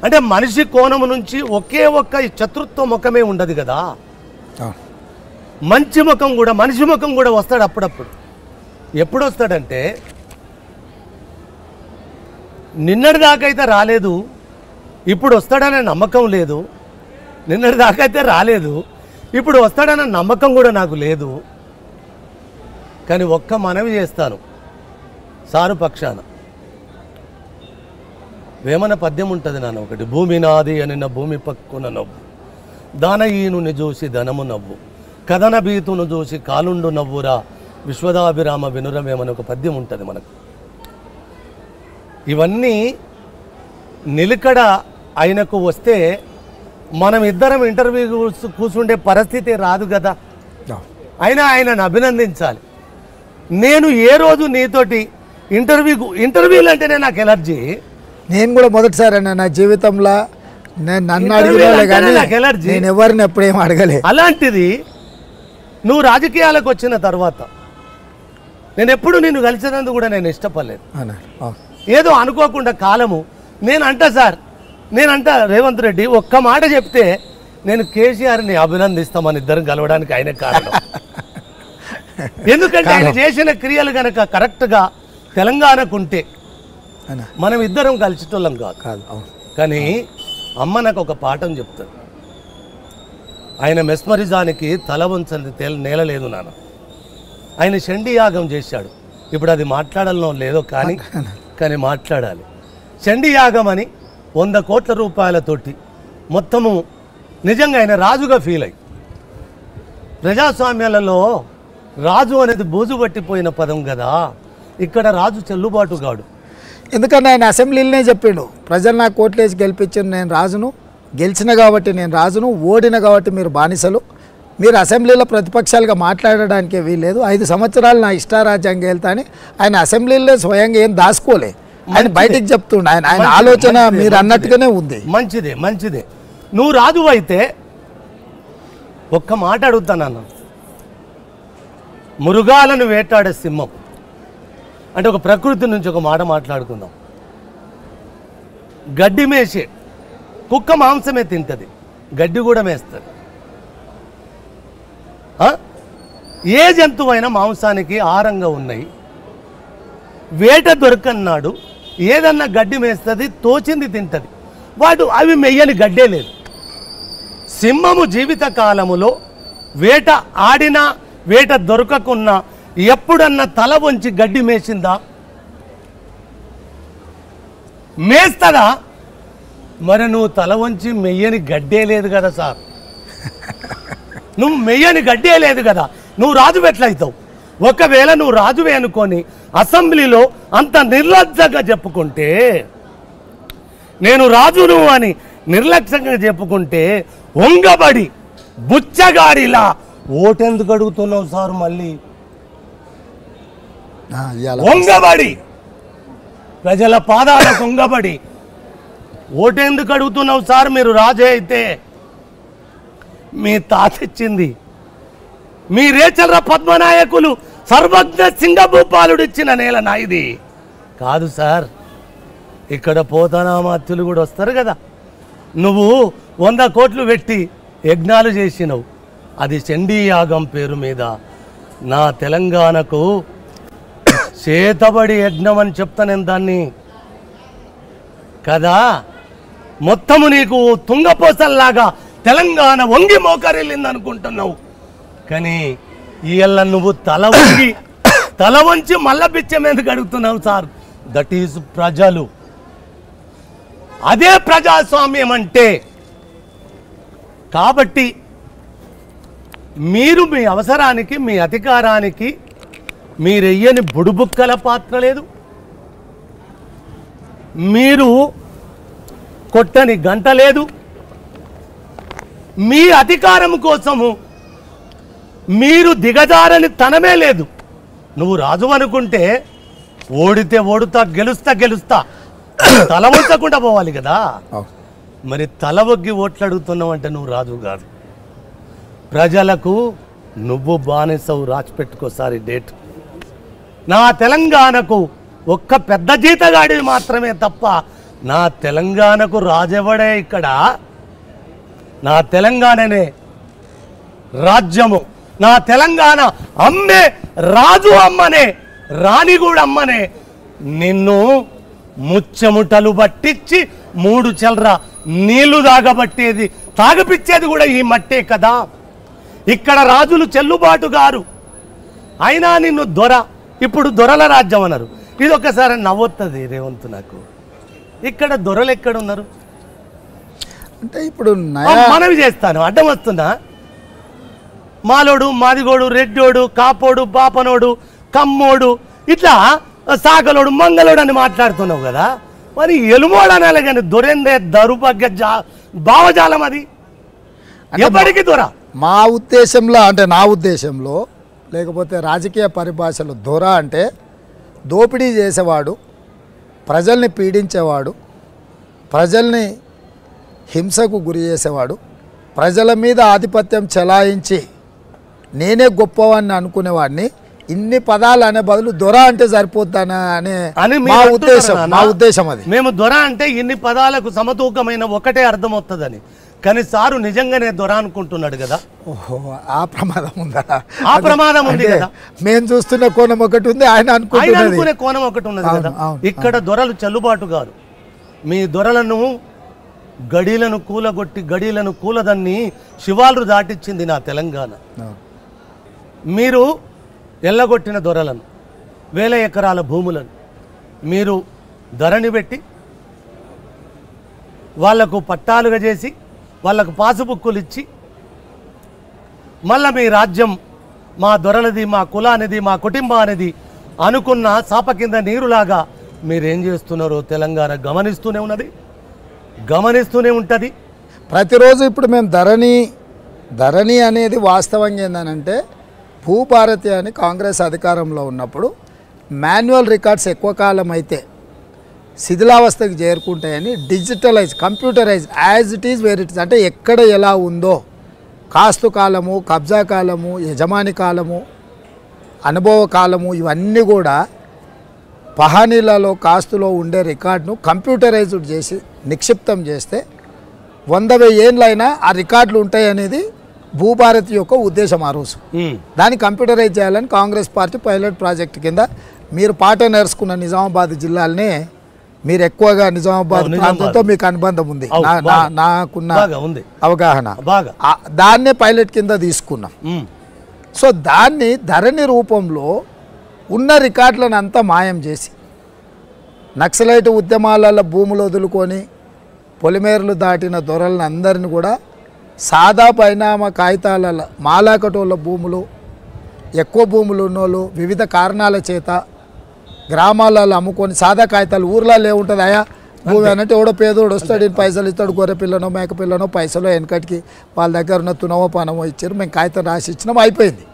అంటే మనిషి కోణం నుంచి ఒకే ఒక్క శత్రుత్వ ముఖమే ఉండదు కదా, మంచి ముఖం కూడా, మనిషి ముఖం కూడా వస్తాడు అప్పుడప్పుడు. ఎప్పుడు వస్తాడంటే నిన్నటి దాకైతే రాలేదు, ఇప్పుడు వస్తాడనే నమ్మకం లేదు. నిన్నటి దాకైతే రాలేదు, ఇప్పుడు వస్తాడనే నమ్మకం కూడా నాకు లేదు. కానీ ఒక్క మనవి చేస్తాను సారు పక్షాన. వేమన పద్యం ఉంటుంది నాన్న ఒకటి, భూమి నాది అనిన భూమి పక్కున నవ్వు, దానయీనుని చూసి ధనము నవ్వు, కథన భీతును చూసి కాలుండు నవ్వురా, విశ్వదాభిరామ వినురమేమని ఒక పద్యం ఉంటుంది మనకు. ఇవన్నీ నిలకడ ఆయనకు వస్తే మనం ఇద్దరం ఇంటర్వ్యూ కూర్చుండే పరిస్థితి రాదు కదా. అయినా ఆయనను అభినందించాలి. నేను ఏ రోజు నీతోటి ఇంటర్వ్యూలు అంటేనే నాకు ఎలర్జీ. నేను కూడా మొదటిసారి అన్న నా జీవితంలో నన్ను అడిగినా కానీ నాకు ఎలర్జీ, నేను ఎవరిని ఎప్పుడేం అడగలే. అలాంటిది నువ్వు రాజకీయాలకు వచ్చిన తర్వాత నేను ఎప్పుడు నిన్ను కలిసినందుకు కూడా నేను ఇష్టపడలేదు. ఏదో అనుకోకుండా కాలము నేను అంటా సార్, నేనంట రేవంత్ రెడ్డి ఒక్క మాట చెప్తే నేను కేసీఆర్ని అభినందిస్తామని ఇద్దరం కలవడానికి ఆయన కారణం. ఎందుకంటే ఆయన చేసిన క్రియలు కనుక కరెక్ట్గా తెలంగాణకుంటే మనం ఇద్దరం కలిసేటోళ్ళం కాదు. కానీ అమ్మ నాకు ఒక పాఠం చెప్తాడు. ఆయన మెస్మరిజానికి తల వంచని నేల లేదు నాన్న. ఆయన చండీ యాగం చేశాడు. ఇప్పుడు అది మాట్లాడాలనో లేదో కానీ మాట్లాడాలి. చండీ యాగం అని 100 కోట్ల రూపాయలతోటి మొత్తము నిజంగా ఆయన రాజుగా ఫీల్ అయ్యి, ప్రజాస్వామ్యాలలో రాజు అనేది బూజు పట్టిపోయిన పదం కదా, ఇక్కడ రాజు చెల్లుబాటు కాడు. ఎందుకంటే ఆయన అసెంబ్లీలోనే చెప్పిండు, ప్రజలు నాకు కోట్లేసి గెలిపించారు, నేను రాజును, గెలిచిన కాబట్టి నేను రాజును, ఓడిన కాబట్టి మీరు బానిసలు, మీరు అసెంబ్లీలో ప్రతిపక్షాలుగా మాట్లాడడానికే వీల్లేదు, 5 సంవత్సరాలు నా ఇష్టారాజ్యంగా వెళ్తా అని ఆయన అసెంబ్లీలో స్వయంగా ఏం దాచుకోలే, ఆయన బయటికి చెప్తుండే. ఆయన ఆలోచన మీరు అన్నట్టుగానే ఉంది. మంచిదే. నువ్వు రాజు అయితే ఒక్క మాట అడుగుతానన్న, మృగాలను వేటాడే సింహం అంటే ఒక ప్రకృతి నుంచి ఒక మాట మాట్లాడుకుందాం. గడ్డి మేసే కుక్క మాంసమే తింటుంది, గడ్డి కూడా మేస్తుంది. ఏ జంతువైనా మాంసానికి ఆహారంగా ఉన్నాయి. వేట దొరకన్నాడు ఏదన్నా గడ్డి మేస్తుంది, తోచింది తింటుంది. అవి మెయ్యని గడ్డే లేదు. సింహము జీవిత కాలములో వేట ఆడినా వేట దొరకకున్నా ఎప్పుడన్నా తల వంచి గడ్డి మేసిందా? మేస్తదా? మరి నువ్వు తల వంచి మెయ్యని గడ్డే లేదు కదా సార్, నువ్వు మెయ్యని గడ్డే లేదు కదా, నువ్వు రాజు ఎట్లయితావు? ఒకవేళ నువ్వు రాజువే అనుకొని అసెంబ్లీలో అంత నిర్లజ్జంగా చెప్పుకుంటే, నేను రాజును అని నిర్లక్ష్యంగా చెప్పుకుంటే, ఒంగబడి బుచ్చగాడిలా ఓటెందుకు అడుగుతున్నావు సార్? మళ్ళీ ఒంగబడి ప్రజల పాదాలకు ఒంగబడి ఓటెందుకు అడుగుతున్నావు సార్? మీరు రాజే అయితే మీ తాత ఇచ్చింది, మీ రేచల పద్మనాయకులు సర్వజ్ఞ సింగభూపాలుడు ఇచ్చిన నేల నా ఇది కాదు సార్. ఇక్కడ పోతనామాత్యులు కూడా వస్తారు కదా, నువ్వు 100 కోట్లు పెట్టి యజ్ఞాలు చేసినవు, అది చండీ యాగం పేరు మీద నా తెలంగాణకు చేతబడి యజ్ఞం అని చెప్తా నేను దాన్ని కదా. మొత్తము నీకు తుంగపోసల్లాగా తెలంగాణ వంగి మోకరిల్లింది అనుకుంటున్నావు, కానీ ఇయ్యల్ల నువ్వు తల వంచి మల్ల పిచ్చం ఎందుకు అడుగుతున్నావు సార్? దట్ ఈజ్ ప్రజలు, అదే ప్రజాస్వామ్యం అంటే. కాబట్టి మీరు మీ అవసరానికి మీ అధికారానికి మీరెయ్యని బుడుబుక్కల పాత్ర లేదు, మీరు కొట్టని గంట లేదు, మీ అధికారం కోసము మీరు దిగజారని తనమే లేదు. నువ్వు రాజు అనుకుంటే ఓడితే ఓడుతా, గెలుస్తా తల వంచకుండా పోవాలి కదా. మరి తల ఒగ్గి ఓట్లు అడుగుతున్నావు అంటే నువ్వు రాజు కాదు. ప్రజలకు నువ్వు బానిసవు, రాసిపెట్టుకోసారి డేట్. నా తెలంగాణకు ఒక్క పెద్ద జీతగాడివి మాత్రమే తప్ప నా తెలంగాణకు రాజెవడే? ఇక్కడ నా తెలంగాణనే రాజ్యము, నా తెలంగాణ అమ్మే రాజు అమ్మనే, రాణి కూడా అమ్మనే. నిన్ను ముచ్చముటలు పట్టించి 3 చెల్ర నీళ్లు తాగబట్టేది, తాగపిచ్చేది కూడా ఈ మట్టే కదా. ఇక్కడ రాజులు చెల్లుబాటు గారు, అయినా నిన్ను దొర, ఇప్పుడు దొరల రాజ్యం అన్నారు. ఇది ఒకసారి నవ్వుతుంది రేవంత్ నాకు. ఇక్కడ దొరలు ఎక్కడున్నారు అంటే ఇప్పుడు మనవి చేస్తాను, అడ్డం వస్తున్నా. మాలోడు, మాదిగోడు, రెడ్డోడు, కాపోడు, బాపనోడు, కమ్మోడు, ఇట్లా సాగలోడు, మంగళోడు అని మాట్లాడుతున్నావు కదా. మరి ఎలుమోడు అనాలి కానీ దొరేందే దరుపగ్గ భావజాలం అది ఎప్పటికీ దొర. మా ఉద్దేశంలో అంటే నా ఉద్దేశంలో, లేకపోతే రాజకీయ పరిభాషలో దొర అంటే దోపిడీ చేసేవాడు, ప్రజల్ని పీడించేవాడు, ప్రజల్ని హింసకు గురి చేసేవాడు, ప్రజల మీద ఆధిపత్యం చెలాయించి నేనే గొప్పవాడిని అనుకునేవాడిని ఇన్ని పదాలు అనే బదులు దొర అంటే సరిపోతానా అనే అని మా మీరు ఉద్దేశం అంటున్నారా? మా ఉద్దేశం అది. మేము దొర అంటే ఇన్ని పదాలకు సమతూకమైన ఒకటే అర్థం వస్తుందని. కానీ సారు నిజంగానే దొర అనుకుంటున్నాడు కదా. ఓహో, ఆ ప్రమాదం ఉందా? ఆ ప్రమాదం ఉంది కదా. మేము చూస్తున్న కోణం ఒకటి ఉంది, ఆయన ఆయన అనుకుంటున్నది అనుకునే కోణం ఒకటి ఉన్నది కదా. అవును, ఇక్కడ దొరలు చెల్లుబాటు కాదు. మీ దొరలను గడీలను కూలగొట్టి గడీలను కూలదన్ని శివాలు దాటిచ్చింది నా తెలంగాణ. మీరు ఎల్లగొట్టిన దొరలను, వేల ఎకరాల భూములను మీరు ధరణి పెట్టి వాళ్లకు పట్టాలుగా చేసి వాళ్ళకు పాసుబుక్కులు ఇచ్చి మళ్ళీ మీ రాజ్యం మా దొరలది, మా కులానిది, మా కుటుంబానిది అనుకున్న చాప కింద నీరులాగా మీరేం చేస్తున్నారో తెలంగాణ గమనిస్తూనే ఉంటుంది. ప్రతిరోజు ఇప్పుడు మేము ధరణి అనేది వాస్తవంగా ఏంటంటే, భూభారతి అని కాంగ్రెస్ అధికారంలో ఉన్నప్పుడు మాన్యువల్ రికార్డ్స్ ఎక్కువ కాలం అయితే శిథిలావస్థకి చేరుకుంటాయని digitalize, computerize, as it is where it is, అంటే ఎక్కడ ఎలా ఉందో కాస్తు కాలము, కబ్జా కాలము, యజమాని కాలము, అనుభవ కాలము, ఇవన్నీ కూడా పహానీలలో కాస్తులో ఉండే రికార్డును కంప్యూటరైజ్డ్ చేసి నిక్షిప్తం చేస్తే 100,000 ఏళ్ళైనా ఆ రికార్డులు ఉంటాయి అనేది భూభారతి యొక్క ఉద్దేశం ఆ రోజు. దాన్ని కంప్యూటరైజ్ చేయాలని కాంగ్రెస్ పార్టీ పైలట్ ప్రాజెక్ట్ కింద మీరు పాట నేర్చుకున్న నిజామాబాద్ జిల్లాలనే మీరు ఎక్కువగా నిజామాబాద్ ప్రాంతంతో మీకు అనుబంధం ఉంది, నాకున్న అవగాహన, దాన్నే పైలట్ కింద తీసుకున్నాం. సో దాన్ని ధరణి రూపంలో ఉన్న రికార్డులను అంతా మాయం చేసి నక్సలైట్ ఉద్యమాలలో భూములు వదులుకొని పొలిమేరలు దాటిన దొరలను అందరిని కూడా సాదా పరిణామ కాగితాల మాలాకటోళ్ళ భూములు, ఎక్కువ భూములు ఉన్నోళ్ళు వివిధ కారణాల చేత గ్రామాలలో అమ్ముకొని సాదా కాగితాలు ఊర్లలో ఏముంటుంది అయా భూమి అన్నట్టు ఎవడో పేదోడు వస్తాడు, పైసలు ఇస్తాడు, గొర్రె పిల్లనో మేక పిల్లనో పైసలో వెనకటికి వాళ్ళ దగ్గర ఉన్న తునవో పనమో ఇచ్చారు, మేము కాగితం రాసి ఇచ్చినాం, అయిపోయింది.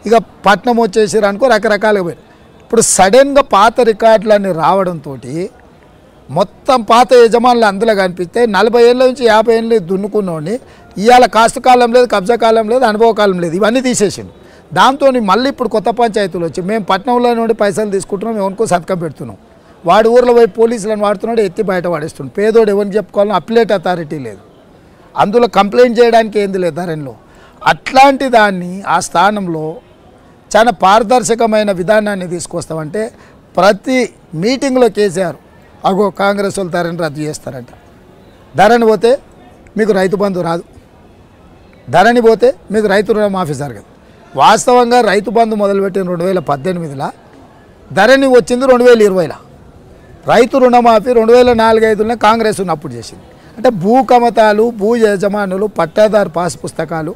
ఇక పట్నం వచ్చేసారు అనుకో రకరకాలుగా పోయింది. ఇప్పుడు సడన్గా పాత రికార్డులన్నీ రావడంతో మొత్తం పాత యజమానులు అందులో కనిపిస్తే 40 ఏళ్ళ నుంచి 50 ఏళ్ళు దున్నుకున్నోడిని ఇవాళ కాస్తు కాలం లేదు, కబ్జా కాలం లేదు, అనుభవ కాలం లేదు, ఇవన్నీ తీసేసిండు. దాంతో మళ్ళీ ఇప్పుడు కొత్త పంచాయతీలు వచ్చి మేము పట్నంలో నుండి పైసలు తీసుకుంటున్నాం, ఎవరికో సంతకం పెడుతున్నాం, వాడు ఊర్లో పోయి పోలీసులను వాడుతున్నాడు, ఎత్తి బయట వాడేస్తున్నాడు. పేదోడు ఎవరిని చెప్పుకోవాలని అప్లేట్ అథారిటీ లేదు, అందులో కంప్లైంట్ చేయడానికి ఏంది లేదు ధరణిలో. అట్లాంటి దాన్ని ఆ స్థానంలో చాలా పారదర్శకమైన విధానాన్ని తీసుకొస్తామంటే ప్రతి మీటింగ్లో కేసీఆర్ అగో కాంగ్రెస్ వాళ్ళు ధరణి రద్దు చేస్తారంట, ధరణి పోతే మీకు రైతు బంధు రాదు, ధరణి పోతే మీకు రైతు రుణమాఫీ జరగదు. వాస్తవంగా రైతు బంధు మొదలుపెట్టిన 2018లో, ధరణి వచ్చింది 2020లో. రైతు రుణమాఫీ 2004-05 కాంగ్రెస్ ఉన్నప్పుడు చేసింది. అంటే భూ కమతాలు, భూ యజమానులు, పట్టాదారు పాస్ పుస్తకాలు,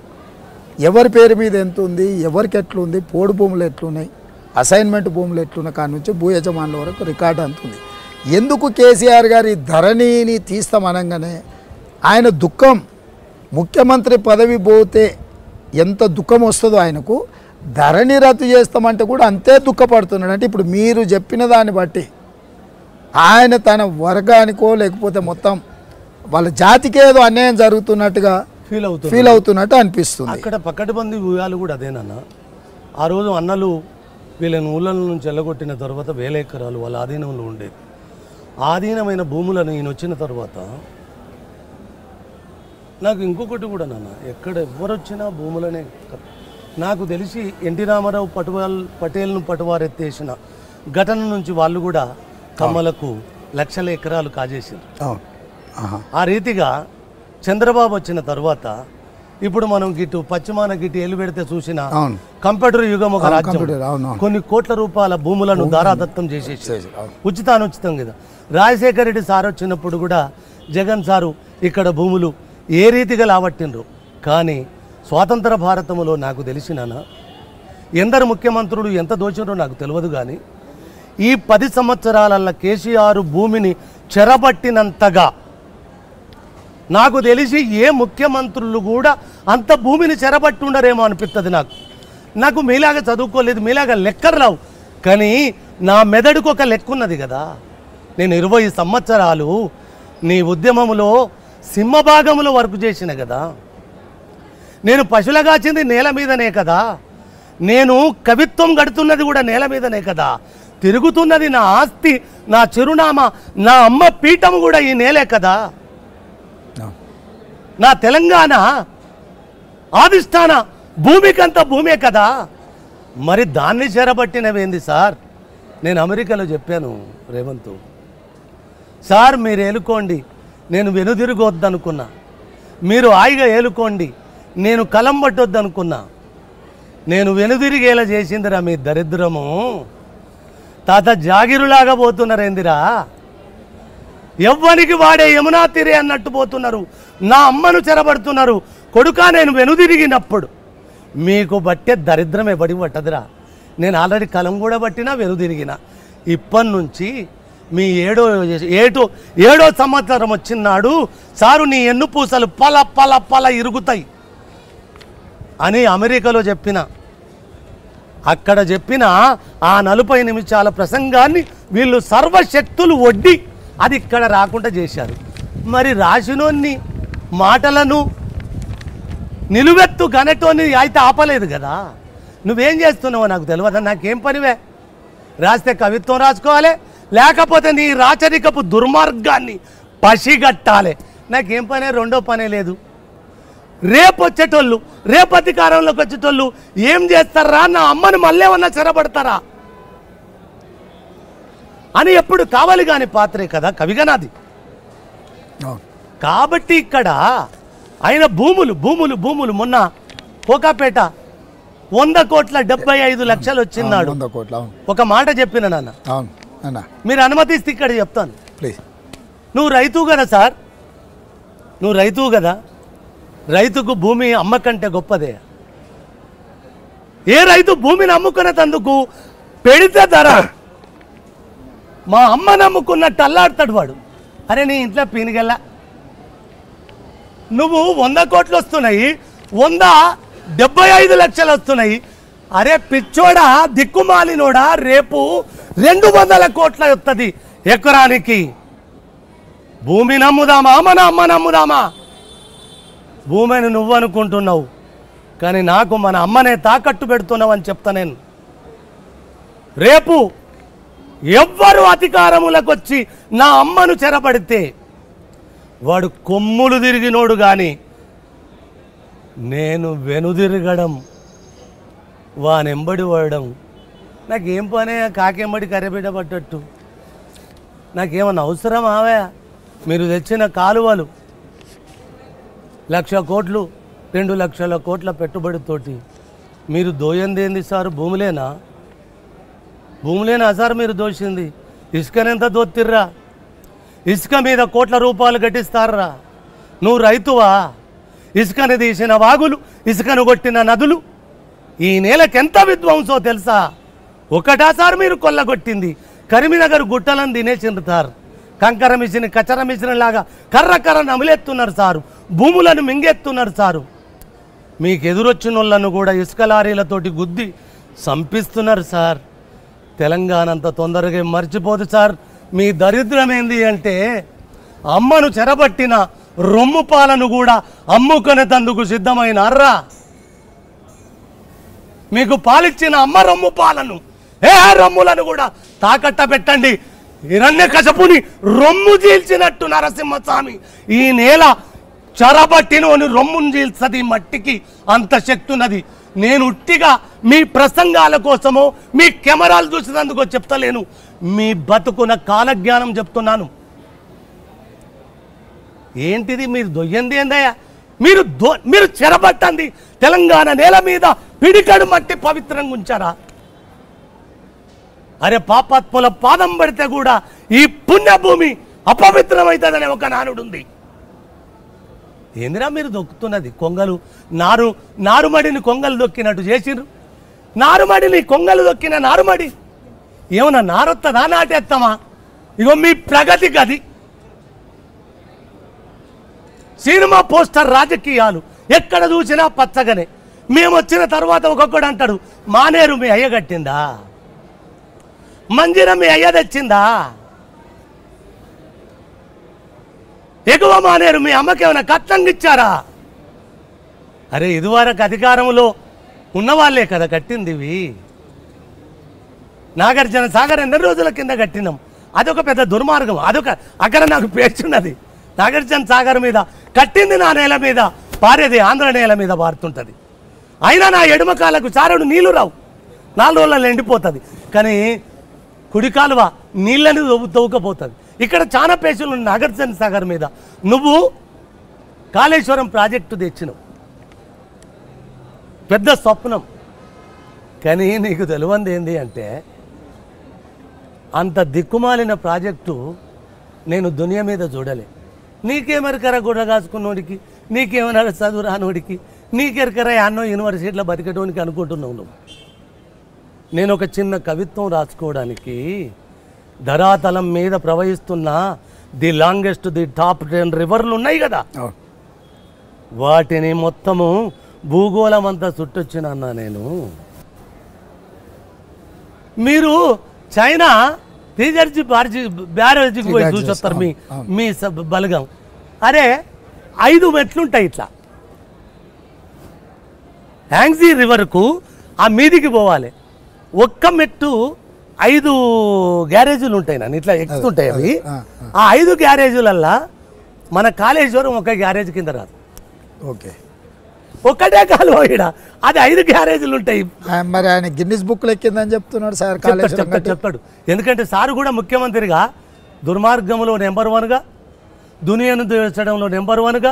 ఎవరి పేరు మీద ఎంత ఉంది, ఎవరికి ఎట్లుంది, పోడు భూములు ఎట్లున్నాయి, అసైన్మెంట్ భూములు ఎట్లున్నాయి కాడి నుంచి భూ యజమానుల వరకు రికార్డు అంతుంది. ఎందుకు కేసీఆర్ గారి ధరణిని తీస్తామనగానే ఆయన దుఃఖం, ముఖ్యమంత్రి పదవి పోతే ఎంత దుఃఖం వస్తుందో ఆయనకు, ధరణి రద్దు చేస్తామంటే కూడా అంతే దుఃఖపడుతున్నాడు. అంటే ఇప్పుడు మీరు చెప్పిన దాన్ని బట్టి ఆయన తన వర్గానికో లేకపోతే మొత్తం వాళ్ళ జాతికి ఏదో అన్యాయం జరుగుతున్నట్టుగా ఫీల్ అవుతున్నట్టు అనిపిస్తుంది. అక్కడ పక్కటిబంది ఊయాలు కూడా అదేనన్నా. ఆ రోజు అన్నలు వీళ్ళని ఊళ్ళ నుంచి వెళ్ళగొట్టిన తర్వాత 1000 ఎకరాలు వాళ్ళ ఆధీనంలో ఉండేది. ఆధీనమైన భూములను ఈయన వచ్చిన తర్వాత నాకు ఇంకొకటి కూడా నాన్న, ఎక్కడ ఎవరు వచ్చినా భూములనే. నాకు తెలిసి ఎన్టీ రామారావు పటేల్ను పటువారెత్తేసిన ఘటన నుంచి వాళ్ళు కూడా కమ్మలకు లక్షల ఎకరాలు కాజేసారు. ఆ రీతిగా చంద్రబాబు వచ్చిన తర్వాత ఇప్పుడు మనం గిట్టు పశ్చిమాన గిట్టు ఎల్లు పెడితే చూసిన కంప్యూటర్ యుగం ఒక రాజ్యం కొన్ని కోట్ల రూపాయల భూములను దారాదత్తం చేసేసి ఉచితం కదా. రాజశేఖర రెడ్డి సార్ వచ్చినప్పుడు కూడా జగన్ సారు ఇక్కడ భూములు ఏ రీతిగా లావట్టిండ్రు. కానీ స్వాతంత్ర భారతంలో నాకు తెలిసినానా ఎందరు ముఖ్యమంత్రులు ఎంత దోచిండ్రో నాకు తెలియదు. కానీ ఈ 10 సంవత్సరాల కేసీఆర్ భూమిని చెరబట్టినంతగా నాకు తెలిసి ఏ ముఖ్యమంత్రులు కూడా అంత భూమిని చెరబట్టి ఉండరేమో అనిపిస్తుంది. నాకు మీలాగా చదువుకోలేదు, మీలాగా లెక్కలు రావు, కానీ నా మెదడుకు ఒక లెక్క ఉన్నది కదా. నేను 20 సంవత్సరాలు నీ ఉద్యమంలో సింహభాగంలో వర్క్ చేసిన కదా. నేను పశువులు కాచింది నేల మీదనే కదా. నేను కవిత్వం గడుతున్నది కూడా నేల మీదనే కదా, తిరుగుతున్నది నా ఆస్తి, నా చిరునామా, నా అమ్మ పీఠం కూడా ఈ నేలే కదా, నా తెలంగాణ ఆదిష్టాన భూమికంత భూమే కదా. మరి దాన్ని చెరబట్టినవేంది సార్? నేను అమెరికాలో చెప్పాను రేవంత్ సార్, మీరు ఏలుకోండి, నేను వెనుదిరగొద్దనుకున్నా, మీరు హాయిగా ఏలుకోండి, నేను కలం పట్టొద్దనుకున్నా, నేను వెనుదిరిగేలా చేసిందిరా మీ దరిద్రము. తాత జాగిరులాగా పోతున్నారేందిరా, ఎవ్వనికి వాడే యమునా తీరే అన్నట్టు పోతున్నారు, నా అమ్మను చెరబడుతున్నారు. కొడుకా నేను వెనుదిరిగినప్పుడు మీకు బట్టే దరిద్రం ఎవడి పట్టదురా. నేను ఆల్రెడీ కలం కూడా పట్టినా వెనుదిరిగిన. ఇప్పటి నుంచి మీ ఏడో సంవత్సరం వచ్చినాడు సారు నీ ఎన్ను పూసలు పల పల పల ఇరుగుతాయి అని అమెరికాలో చెప్పిన. అక్కడ చెప్పిన ఆ 40 నిమిషాల ప్రసంగాన్ని వీళ్ళు సర్వశక్తులు ఒడ్డి అది ఇక్కడ రాకుండా చేశారు. మరి రాసినోన్ని మాటలను నిలువెత్తు గనటోని అయితే ఆపలేదు కదా. నువ్వేం చేస్తున్నావో నాకు తెలియదు, నాకేం పనివే. రాస్తే కవిత్వం రాసుకోవాలి, లేకపోతే నీ రాచరికపు దుర్మార్గాన్ని పసిగట్టాలి. నాకేం పనే, రెండో పనే లేదు. రేపు వచ్చేటోళ్ళు, రేపు అధికారంలోకి వచ్చేటోళ్ళు ఏం చేస్తారా, నా అమ్మను మళ్ళేమన్నా చెరబడతారా అని ఎప్పుడు కావాలి కాని పాత్రే కదా కవిగనాది. కాబట్టి ఇక్కడ ఆయన భూములు భూములు భూములు మొన్న కోకాపేట 100 కోట్ల 75 లక్షలు వచ్చిన్నాడు. ఒక మాట చెప్పిన నాన్న, మీరు అనుమతిస్తే ఇక్కడ చెప్తాను ప్లీజ్. నువ్వు రైతు కదా సార్, నువ్వు రైతువు కదా, రైతుకు భూమి అమ్మకంటే గొప్పదే. ఏ రైతు భూమిని అమ్ముకునేందుకు పెడితే ధర మా అమ్మ నమ్ముకున్నట్టు అల్లాడతాడు వాడు. అరే నీ ఇంట్లో పీనిగల్లా, నువ్వు 100 కోట్లు వస్తున్నాయి, 175 లక్షలు వస్తున్నాయి. అరే పిచ్చోడా, దిక్కుమాలినోడా, రేపు 200 కోట్ల వస్తుంది ఎకరానికి. భూమి నమ్ముదామా, మన అమ్మ నమ్ముదామా? భూమిని నువ్వు అనుకుంటున్నావు, కానీ నాకు మన అమ్మనే తాకట్టు పెడుతున్నావు అని చెప్తా నేను. రేపు ఎవ్వరు అధికారములకు వచ్చి నా అమ్మను చెరబడితే వాడు కొమ్ములు తిరిగినోడు కానీ నేను వెనుదిరగడం, వానెంబడి వాడడం నాకేం పనే. కాకెంబడి కర్రెబిడ్డ పట్టట్టు నాకేమన్నా అవసరం ఆవే? మీరు తెచ్చిన కాలువలు 1,00,000 కోట్లు 2 లక్షల కోట్ల పెట్టుబడితోటి మీరు దోయందేంది సార్? భూములేనా సార్ మీరు దోషింది? ఇసుకనెంత దోత్తిర్రా? ఇసుక మీద కోట్ల రూపాయలు కట్టిస్తారా? నువ్వు రైతువా? ఇసుకను తీసిన వాగులు, ఇసుకను కొట్టిన నదులు ఈ నేలకెంత విధ్వంసో తెలుసా? ఒకటా సార్ మీరు కొల్లగొట్టింది? కరీంనగర్ గుట్టలను తినేసిండ్రు సార్. కంకర మిషన్, కచర మిషన్ లాగా కర్ర నమిలేస్తున్నారు సారు, భూములను మింగేస్తున్నారు సారు. మీకు ఎదురొచ్చిన వాళ్ళను కూడా ఇసుక లారీలతోటి గుద్ది సంపిస్తున్నారు సార్. తెలంగాణ అంత తొందరగా మర్చిపోదు సార్. మీ దరిద్రం ఏంది అంటే అమ్మను చెరబట్టిన రొమ్ము పాలను కూడా అమ్ముకునేందుకు సిద్ధమైనారా? మీకు పాలిచ్చిన అమ్మ రొమ్ము పాలను, రొమ్ములను కూడా తాకట్ట పెట్టండి. హిరణ్యకశపుని రొమ్ము చీల్చినట్టు నరసింహస్వామి ఈ నేల చెరబట్టినోని రొమ్మును చీల్చది. మట్టికి అంత శక్తి ఉన్నది. నేను ఉట్టిగా మీ ప్రసంగాల కోసమో మీ కెమెరాలు చూసినందుకో చెప్తలేను, మీ బతుకున కాలజ్ఞానం చెప్తున్నాను. ఏంటిది మీరు దొయ్యంది ఏందయ్యా? మీరు చెరబట్టండి తెలంగాణ నేల మీద పిడికడు మట్టి పవిత్రంగా ఉంచారా? అరే పాపాత్ముల పాదం పడితే కూడా ఈ పుణ్యభూమి అపవిత్రమవుతుందనే ఒక నానుడుంది. ఏందిరా మీరు దొక్కుతున్నది? కొంగలు నారుమడిని కొంగలు దొక్కినట్టు చేసిండ్రు. నారుమడిని కొంగలు దొక్కిన నారుమడి ఏమన్నా నారొత్తదా, నాటేస్తామా? ఇగో మీ ప్రగతి గది. సినిమా పోస్టర్ రాజకీయాలు ఎక్కడ చూసినా పచ్చగానే. మేము వచ్చిన తర్వాత ఒక్కొక్కడు అంటాడు, మానేరు మీ అయ్య కట్టిందా, మంజిర మీ అయ్య తెచ్చిందా, ఎగువ మానేరు మీ అమ్మకేమైనా కట్నంగా ఇచ్చారా? అరే ఇదివరకు అధికారంలో ఉన్నవాళ్ళే కదా కట్టింది ఇవి. నాగార్జున సాగర్ ఎన్ని రోజుల కింద కట్టినాం. అదొక పెద్ద దుర్మార్గం. అక్కడ నాకు పేర్చున్నది. నాగార్జున సాగర్ మీద కట్టింది నా నేల మీద, పారేది ఆంధ్ర నేల మీద పారుతుంటుంది. అయినా నా ఎడమ కాలకు చారుడు నీళ్లు రావు, 4 రోజులలో ఎండిపోతుంది. కానీ కుడి కాలువ నీళ్ళని తవ్వుకపోతుంది. ఇక్కడ చాలా పేషులు నాగార్జున సాగర్ మీద. నువ్వు కాళేశ్వరం ప్రాజెక్టు తెచ్చినావు, పెద్ద స్వప్నం. కానీ నీకు తెలియంది ఏంటి అంటే, అంత దిక్కుమాలిన ప్రాజెక్టు నేను దునియా మీద చూడలే. నీకేమెరకరా గుడ్డ కాసుకున్నోడికి, నీకేమైనా చదువు రానోడికి, నీకెరకరా అన్నో యూనివర్సిటీలో బతికేటోనికి అనుకుంటున్నావు నువ్వు. నేను ఒక చిన్న కవిత్వం రాసుకోవడానికి ధరాతలం మీద ప్రవహిస్తున్న ది లాంగెస్ట్, ది టాప్ 10 రివర్లు ఉన్నాయి కదా, వాటిని మొత్తము భూగోళం అంతా చుట్టొచ్చిన అన్నా నేను. మీరు చైనా బ్యారేజీకి పోయి చూసొస్తారు మీ బలగం. అరే 5 మెట్లుంటాయి ఇట్లా, హ్యాంగ్జీ రివర్కు ఆ మీదికి పోవాలి. ఒక్క మెట్టు 5 గ్యారేజీలు ఉంటాయి నన్ను ఇట్లా ఎక్కుతుంటాయి అవి. ఆ 5 గ్యారేజీలల్లా మన కాళేశ్వరం ఒక గ్యారేజ్ కింద రాదు. ఓకే, ఒక్కటే కాలువ ఈడ, అది 5 గ్యారేజీలు ఉంటాయి. మరి ఆయన గిన్నిస్ బుక్ ఎక్కిందని చెప్తున్నాడు సార్. చెప్తాడు. ఎందుకంటే సారు కూడా ముఖ్యమంత్రిగా దుర్మార్గంలో నెంబర్ 1గా, దునియాను దోచడంలో నెంబర్ 1గా,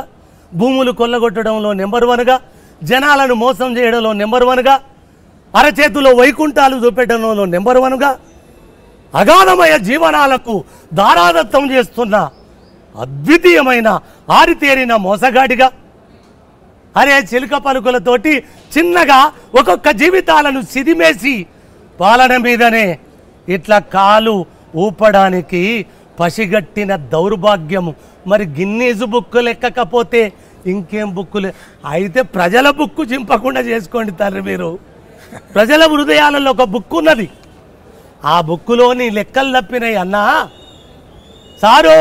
భూములు కొల్లగొట్టడంలో నెంబర్ 1గా, జనాలను మోసం చేయడంలో నెంబర్ 1గా, అరచేతులో వైకుంఠాలు చూపెట్టడంలో నెంబర్ 1గా, అగాధమయ జీవనాలకు దారాదత్తం చేస్తున్న అద్వితీయమైన ఆరితేరిన మోసగాడిగా, అరే చిలుక పలుకులతోటి చిన్నగా ఒక్కొక్క జీవితాలను సిదిమేసి పాలన మీదనే ఇట్లా కాలు ఊపడానికి పసిగట్టిన దౌర్భాగ్యము. మరి గిన్నీసు బుక్కులు ఎక్కకపోతే ఇంకేం బుక్కులు? అయితే ప్రజల బుక్కు చింపకుండా చేసుకోండి తండ్రి మీరు. ప్రజల హృదయాలలో ఒక బుక్కు ఉన్నది, ఆ బుక్కులోని లెక్కలు తప్పినాయి అన్నా. సారు,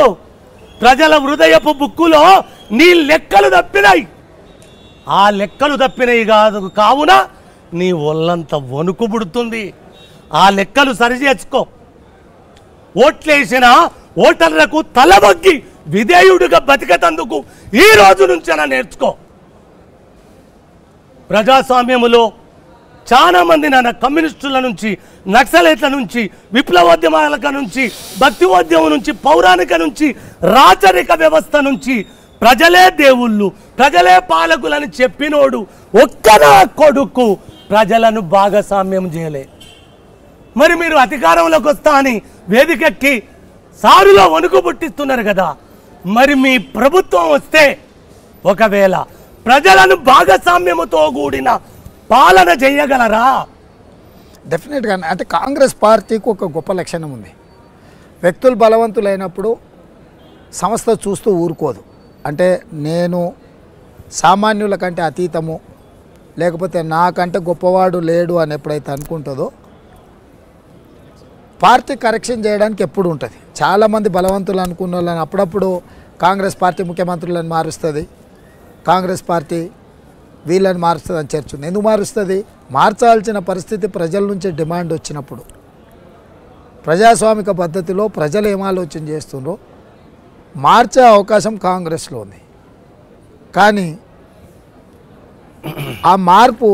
ప్రజల హృదయపు బుక్కులో నీ లెక్కలు తప్పినాయి. ఆ లెక్కలు తప్పినవి కావున నీ ఒళ్ళంతా వణుకు పుడుతుంది. ఆ లెక్కలు సరిచేసుకో. ఓట్లేసిన ఓటర్లకు తలవగ్గి విధేయుడిగా బతికేటందుకు ఈ రోజు నుంచైనా నేర్చుకో. ప్రజాస్వామ్యములో చాలా మంది నాన్న కమ్యూనిస్టుల నుంచి, నక్సలైట్ల నుంచి, విప్లవోద్యమాల నుంచి, భక్తివోద్యమం నుంచి, పౌరాణిక నుంచి, రాచరిక వ్యవస్థ నుంచి ప్రజలే దేవుళ్ళు, ప్రజలే పాలకులని చెప్పినోడు ఒక్కనా కొడుకు ప్రజలను భాగస్వామ్యం చేయలే. మరి మీరు అధికారంలోకి వస్తా అని వేదికెక్కి సారులో వణుకు పుట్టిస్తున్నారు కదా. మరి మీ ప్రభుత్వం వస్తే ఒకవేళ ప్రజలను భాగస్వామ్యముతో కూడిన పాలన చేయగలరా? డెఫినెట్గా. అంటే కాంగ్రెస్ పార్టీకి ఒక గొప్ప లక్షణం ఉంది. వ్యక్తులు బలవంతులైనప్పుడు సంస్థ చూస్తూ ఊరుకోదు. అంటే నేను సామాన్యుల కంటే అతీతము, లేకపోతే నాకంటే గొప్పవాడు లేడు అని ఎప్పుడైతే అనుకుంటుందో పార్టీ కరెక్షన్ చేయడానికి ఎప్పుడు ఉంటుంది. చాలామంది బలవంతులు అనుకున్న వాళ్ళని అప్పుడప్పుడు కాంగ్రెస్ పార్టీ ముఖ్యమంత్రులను మారుస్తుంది, కాంగ్రెస్ పార్టీ వీళ్ళని మారుస్తుంది అని చర్చ ఉంది. ఎందుకు మారుస్తుంది? మార్చాల్సిన పరిస్థితి ప్రజల నుంచి డిమాండ్ వచ్చినప్పుడు, ప్రజాస్వామిక పద్ధతిలో ప్రజలు ఏం ఆలోచన చేస్తుండ్రో మార్చే అవకాశం కాంగ్రెస్లో ఉంది. కానీ ఆ మార్పు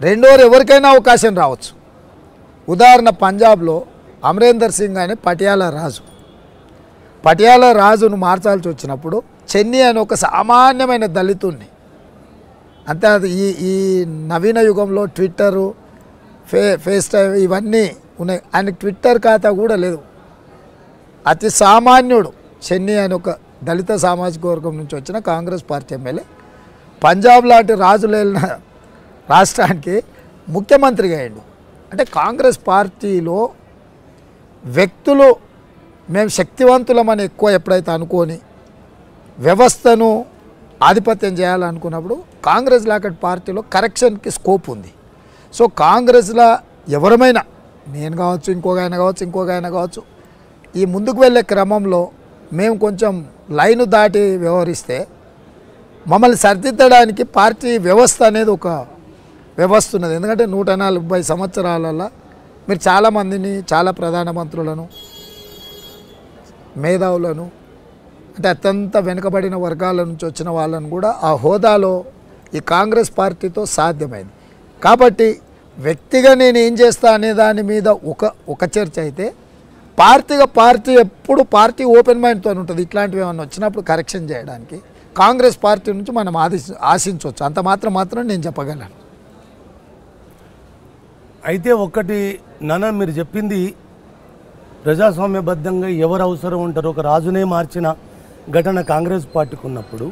రెండోరు ఎవరికైనా అవకాశం రావచ్చు. ఉదాహరణ, పంజాబ్లో అమరేందర్ సింగ్ అని పటియాలా రాజును మార్చాల్సి వచ్చినప్పుడు చెన్నీ అని ఒక సామాన్యమైన దళితుడిని, అంతే అది ఈ నవీన యుగంలో ట్విట్టరు, ఫేస్ టైమ్ ఇవన్నీ ఉన్నాయి, ఆయనకి ట్విట్టర్ ఖాతా కూడా లేదు. అతి సామాన్యుడు చెన్నీ అని ఒక దళిత సామాజిక వర్గం నుంచి వచ్చిన కాంగ్రెస్ పార్టీ ఎమ్మెల్యే పంజాబ్ లాంటి రాజులేలిన రాష్ట్రానికి ముఖ్యమంత్రిగా అయ్యాడు. అంటే కాంగ్రెస్ పార్టీలో వ్యక్తులు మేము శక్తివంతులమని ఎక్కువ ఎప్పుడైతే అనుకొని వ్యవస్థను ఆధిపత్యం చేయాలనుకున్నప్పుడు కాంగ్రెస్ లాంటి పార్టీలో కరెక్షన్కి స్కోప్ ఉంది. సో కాంగ్రెస్లో ఎవరమైనా, నేను కావచ్చు, ఇంకొక ఆయన కావచ్చు, ఈ ముందుకు వెళ్ళే క్రమంలో మేము కొంచెం లైను దాటి వ్యవహరిస్తే మమ్మల్ని సరిదిద్దడానికి పార్టీ వ్యవస్థ అనేది ఒక వ్యవస్థ ఉన్నది. ఎందుకంటే 140 సంవత్సరాలలో మీరు చాలామందిని, చాలా ప్రధానమంత్రులను, మేధావులను, అంటే అత్యంత వెనుకబడిన వర్గాల నుంచి వచ్చిన వాళ్ళను కూడా ఆ హోదాలో ఈ కాంగ్రెస్ పార్టీతో సాధ్యమైంది. కాబట్టి వ్యక్తిగా నేను ఏం చేస్తా అనే దాని మీద ఒక చర్చ అయితే, పార్టీ ఎప్పుడు పార్టీ ఓపెన్ మైండ్తో ఉంటుంది. ఇట్లాంటివి ఏమన్నా వచ్చినప్పుడు కరెక్షన్ చేయడానికి కాంగ్రెస్ పార్టీ నుంచి మనం ఆశించవచ్చు. అంత మాత్రం నేను చెప్పగలను. అయితే ఒక్కటి నాన్న, మీరు చెప్పింది ప్రజాస్వామ్యబద్ధంగా ఎవరు అవసరం ఉంటారో ఒక రాజునే మార్చిన ఘటన కాంగ్రెస్ పార్టీకి ఉన్నప్పుడు,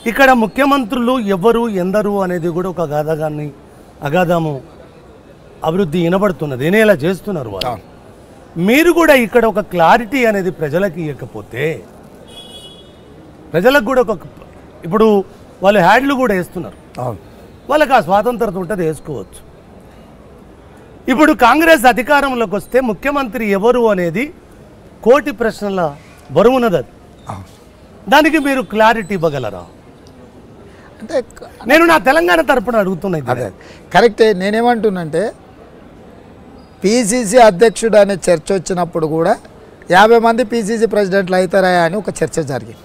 ఇక్కడ ముఖ్యమంత్రులు ఎవరు ఎందరు అనేది కూడా ఒక అగాధము అభివృద్ధి వినబడుతున్నది. వినేలా చేస్తున్నారు వాళ్ళు. మీరు కూడా ఇక్కడ ఒక క్లారిటీ అనేది ప్రజలకు ఇవ్వకపోతే, ప్రజలకు కూడా ఇప్పుడు వాళ్ళు హ్యాడ్లు కూడా వేస్తున్నారు, వాళ్ళకి ఆ స్వాతంత్రత ఉంటుంది, వేసుకోవచ్చు. ఇప్పుడు కాంగ్రెస్ అధికారంలోకి వస్తే ముఖ్యమంత్రి ఎవరు అనేది కోటి ప్రశ్నల బరువున్నది. దానికి మీరు క్లారిటీ ఇవ్వగలరా? అంటే నేను నా తెలంగాణ తరపున అడుగుతున్నాయి. అదే కరెక్టే. నేనేమంటున్నంటే, పిసిసి అధ్యక్షుడు అనే చర్చ వచ్చినప్పుడు కూడా 50 మంది పిసిసి ప్రెసిడెంట్లు అవుతారా అని ఒక చర్చ జరిగింది.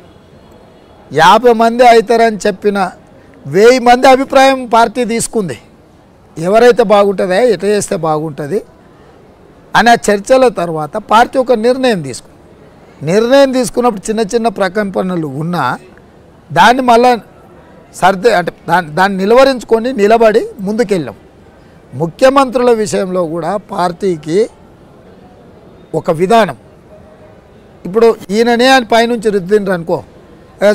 50 మంది అవుతారని చెప్పిన 1000 మంది అభిప్రాయం పార్టీ తీసుకుంది. ఎవరైతే బాగుంటుందా, ఎట్లా చేస్తే బాగుంటుంది అనే చర్చల తర్వాత పార్టీ ఒక నిర్ణయం తీసుకున్నప్పుడు చిన్న ప్రకంపనలు ఉన్నా దాన్ని మళ్ళా అంటే దాన్ని నిలబడి ముందుకెళ్ళాం. ముఖ్యమంత్రుల విషయంలో కూడా పార్టీకి ఒక విధానం, ఇప్పుడు ఈయననే అని పైనుంచి రుద్దిండ్రు అనుకో,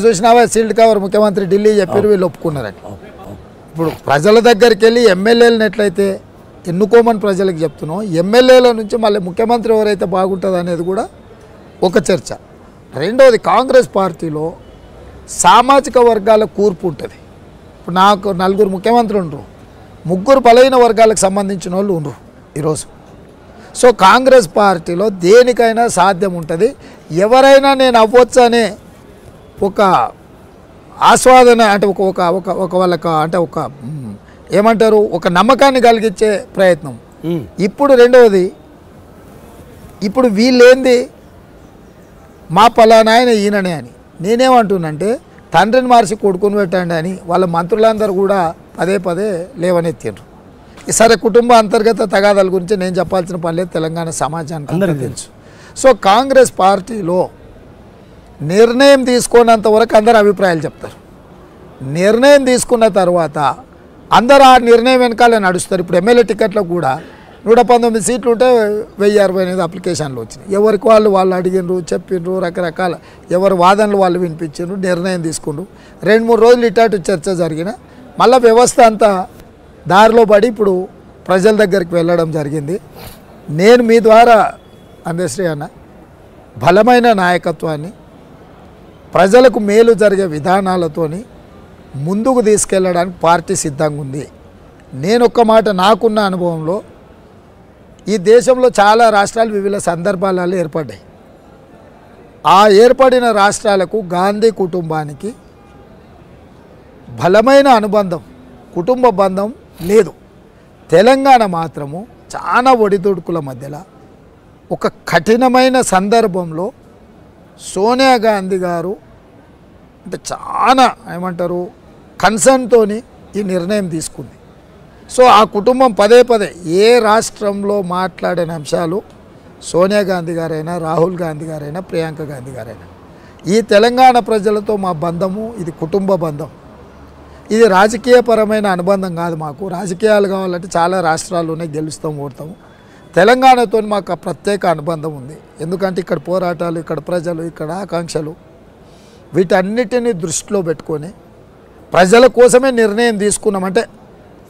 చూసినావా సీల్డ్ కవర్ ముఖ్యమంత్రి ఢిల్లీ చెప్పారు, వీళ్ళు ఒప్పుకున్నారని. ఇప్పుడు ప్రజల దగ్గరికి వెళ్ళి ఎమ్మెల్యేలను ఎట్లయితే ఎన్నుకోమని ప్రజలకు చెప్తున్నాం, ఎమ్మెల్యేల నుంచి మళ్ళీ ముఖ్యమంత్రి ఎవరైతే బాగుంటుంది అనేది కూడా ఒక చర్చ. రెండవది, కాంగ్రెస్ పార్టీలో సామాజిక వర్గాల కూర్పు ఉంటుంది. ఇప్పుడు నాకు 4 ముఖ్యమంత్రులు ఉండరు, 3 బలైన వర్గాలకు సంబంధించిన వాళ్ళు ఉండరు ఈరోజు. సో కాంగ్రెస్ పార్టీలో దేనికైనా సాధ్యం ఉంటుంది. ఎవరైనా నేను అవ్వచ్చు అనే ఒక ఆస్వాదన, అంటే ఒక వాళ్ళకి అంటే ఒక ఏమంటారు, ఒక నమ్మకాన్ని కలిగించే ప్రయత్నం. ఇప్పుడు రెండవది, ఇప్పుడు వీళ్ళేంది మా పలానా ఆయన ఈయననే అని నేనేమంటున్నంటే, తండ్రిని మార్చి కొడుకుని పెట్టండి అని వాళ్ళ మంత్రులందరూ కూడా పదే లేవనెత్తిండ్రు. సరే, కుటుంబ అంతర్గత తగాదాల గురించి నేను చెప్పాల్సిన పని లేదు, తెలంగాణ సమాజానికి అందరికీ తెలుసు. సో కాంగ్రెస్ పార్టీలో నిర్ణయం తీసుకున్నంత వరకు అందరు అభిప్రాయాలు చెప్తారు. నిర్ణయం తీసుకున్న తర్వాత అందరు ఆ నిర్ణయం వెనకాల నడుస్తారు. ఇప్పుడు ఎమ్మెల్యే టికెట్లకు కూడా 119 సీట్లు ఉంటే 1068 అప్లికేషన్లు వచ్చినాయి. ఎవరికి వాళ్ళు అడిగినరు, చెప్పిండ్రు, రకరకాల ఎవరి వాదనలు వాళ్ళు వినిపించారు, నిర్ణయం తీసుకుండ్రు. 2-3 రోజులు ఇటాటు చర్చ జరిగిన మళ్ళీ వ్యవస్థ అంతా దారిలో పడి ఇప్పుడు ప్రజల దగ్గరికి వెళ్ళడం జరిగింది. నేను మీ ద్వారా అందశ్రీ అన్న బలమైన నాయకత్వాన్ని, ప్రజలకు మేలు జరిగే విధానాలతోని ముందుకు తీసుకెళ్ళడానికి పార్టీ సిద్ధంగా ఉంది. నేను ఒక్క మాట, నాకున్న అనుభవంలో ఈ దేశంలో చాలా రాష్ట్రాలు వివిధ సందర్భాలలో ఏర్పడ్డాయి. ఆ ఏర్పడిన రాష్ట్రాలకు గాంధీ కుటుంబానికి బలమైన అనుబంధం, కుటుంబ బంధం లేదు. తెలంగాణ మాత్రము చాలా ఒడిదుడుకుల మధ్యలో ఒక కఠినమైన సందర్భంలో సోనియా గాంధీ గారు అంటే చాలా ఏమంటారు కన్సర్న్తో ఈ నిర్ణయం తీసుకుంది. సో ఆ కుటుంబం పదే ఏ రాష్ట్రంలో మాట్లాడిన అంశాలు సోనియా గాంధీ గారైనా, రాహుల్ గాంధీ గారైనా, ప్రియాంక గాంధీ గారైనా, ఈ తెలంగాణ ప్రజలతో మా బంధము ఇది కుటుంబ బంధం. ఇది రాజకీయపరమైన అనుబంధం కాదు. మాకు రాజకీయాలు కావాలంటే చాలా రాష్ట్రాల్లోనే గెలుస్తాం, ఓడతాము. తెలంగాణతో మాకు ప్రత్యేక అనుబంధం ఉంది. ఎందుకంటే ఇక్కడ పోరాటాలు, ఇక్కడ ప్రజలు, ఇక్కడ ఆకాంక్షలు, వీటన్నిటిని దృష్టిలో పెట్టుకొని ప్రజల కోసమే నిర్ణయం తీసుకున్నామంటే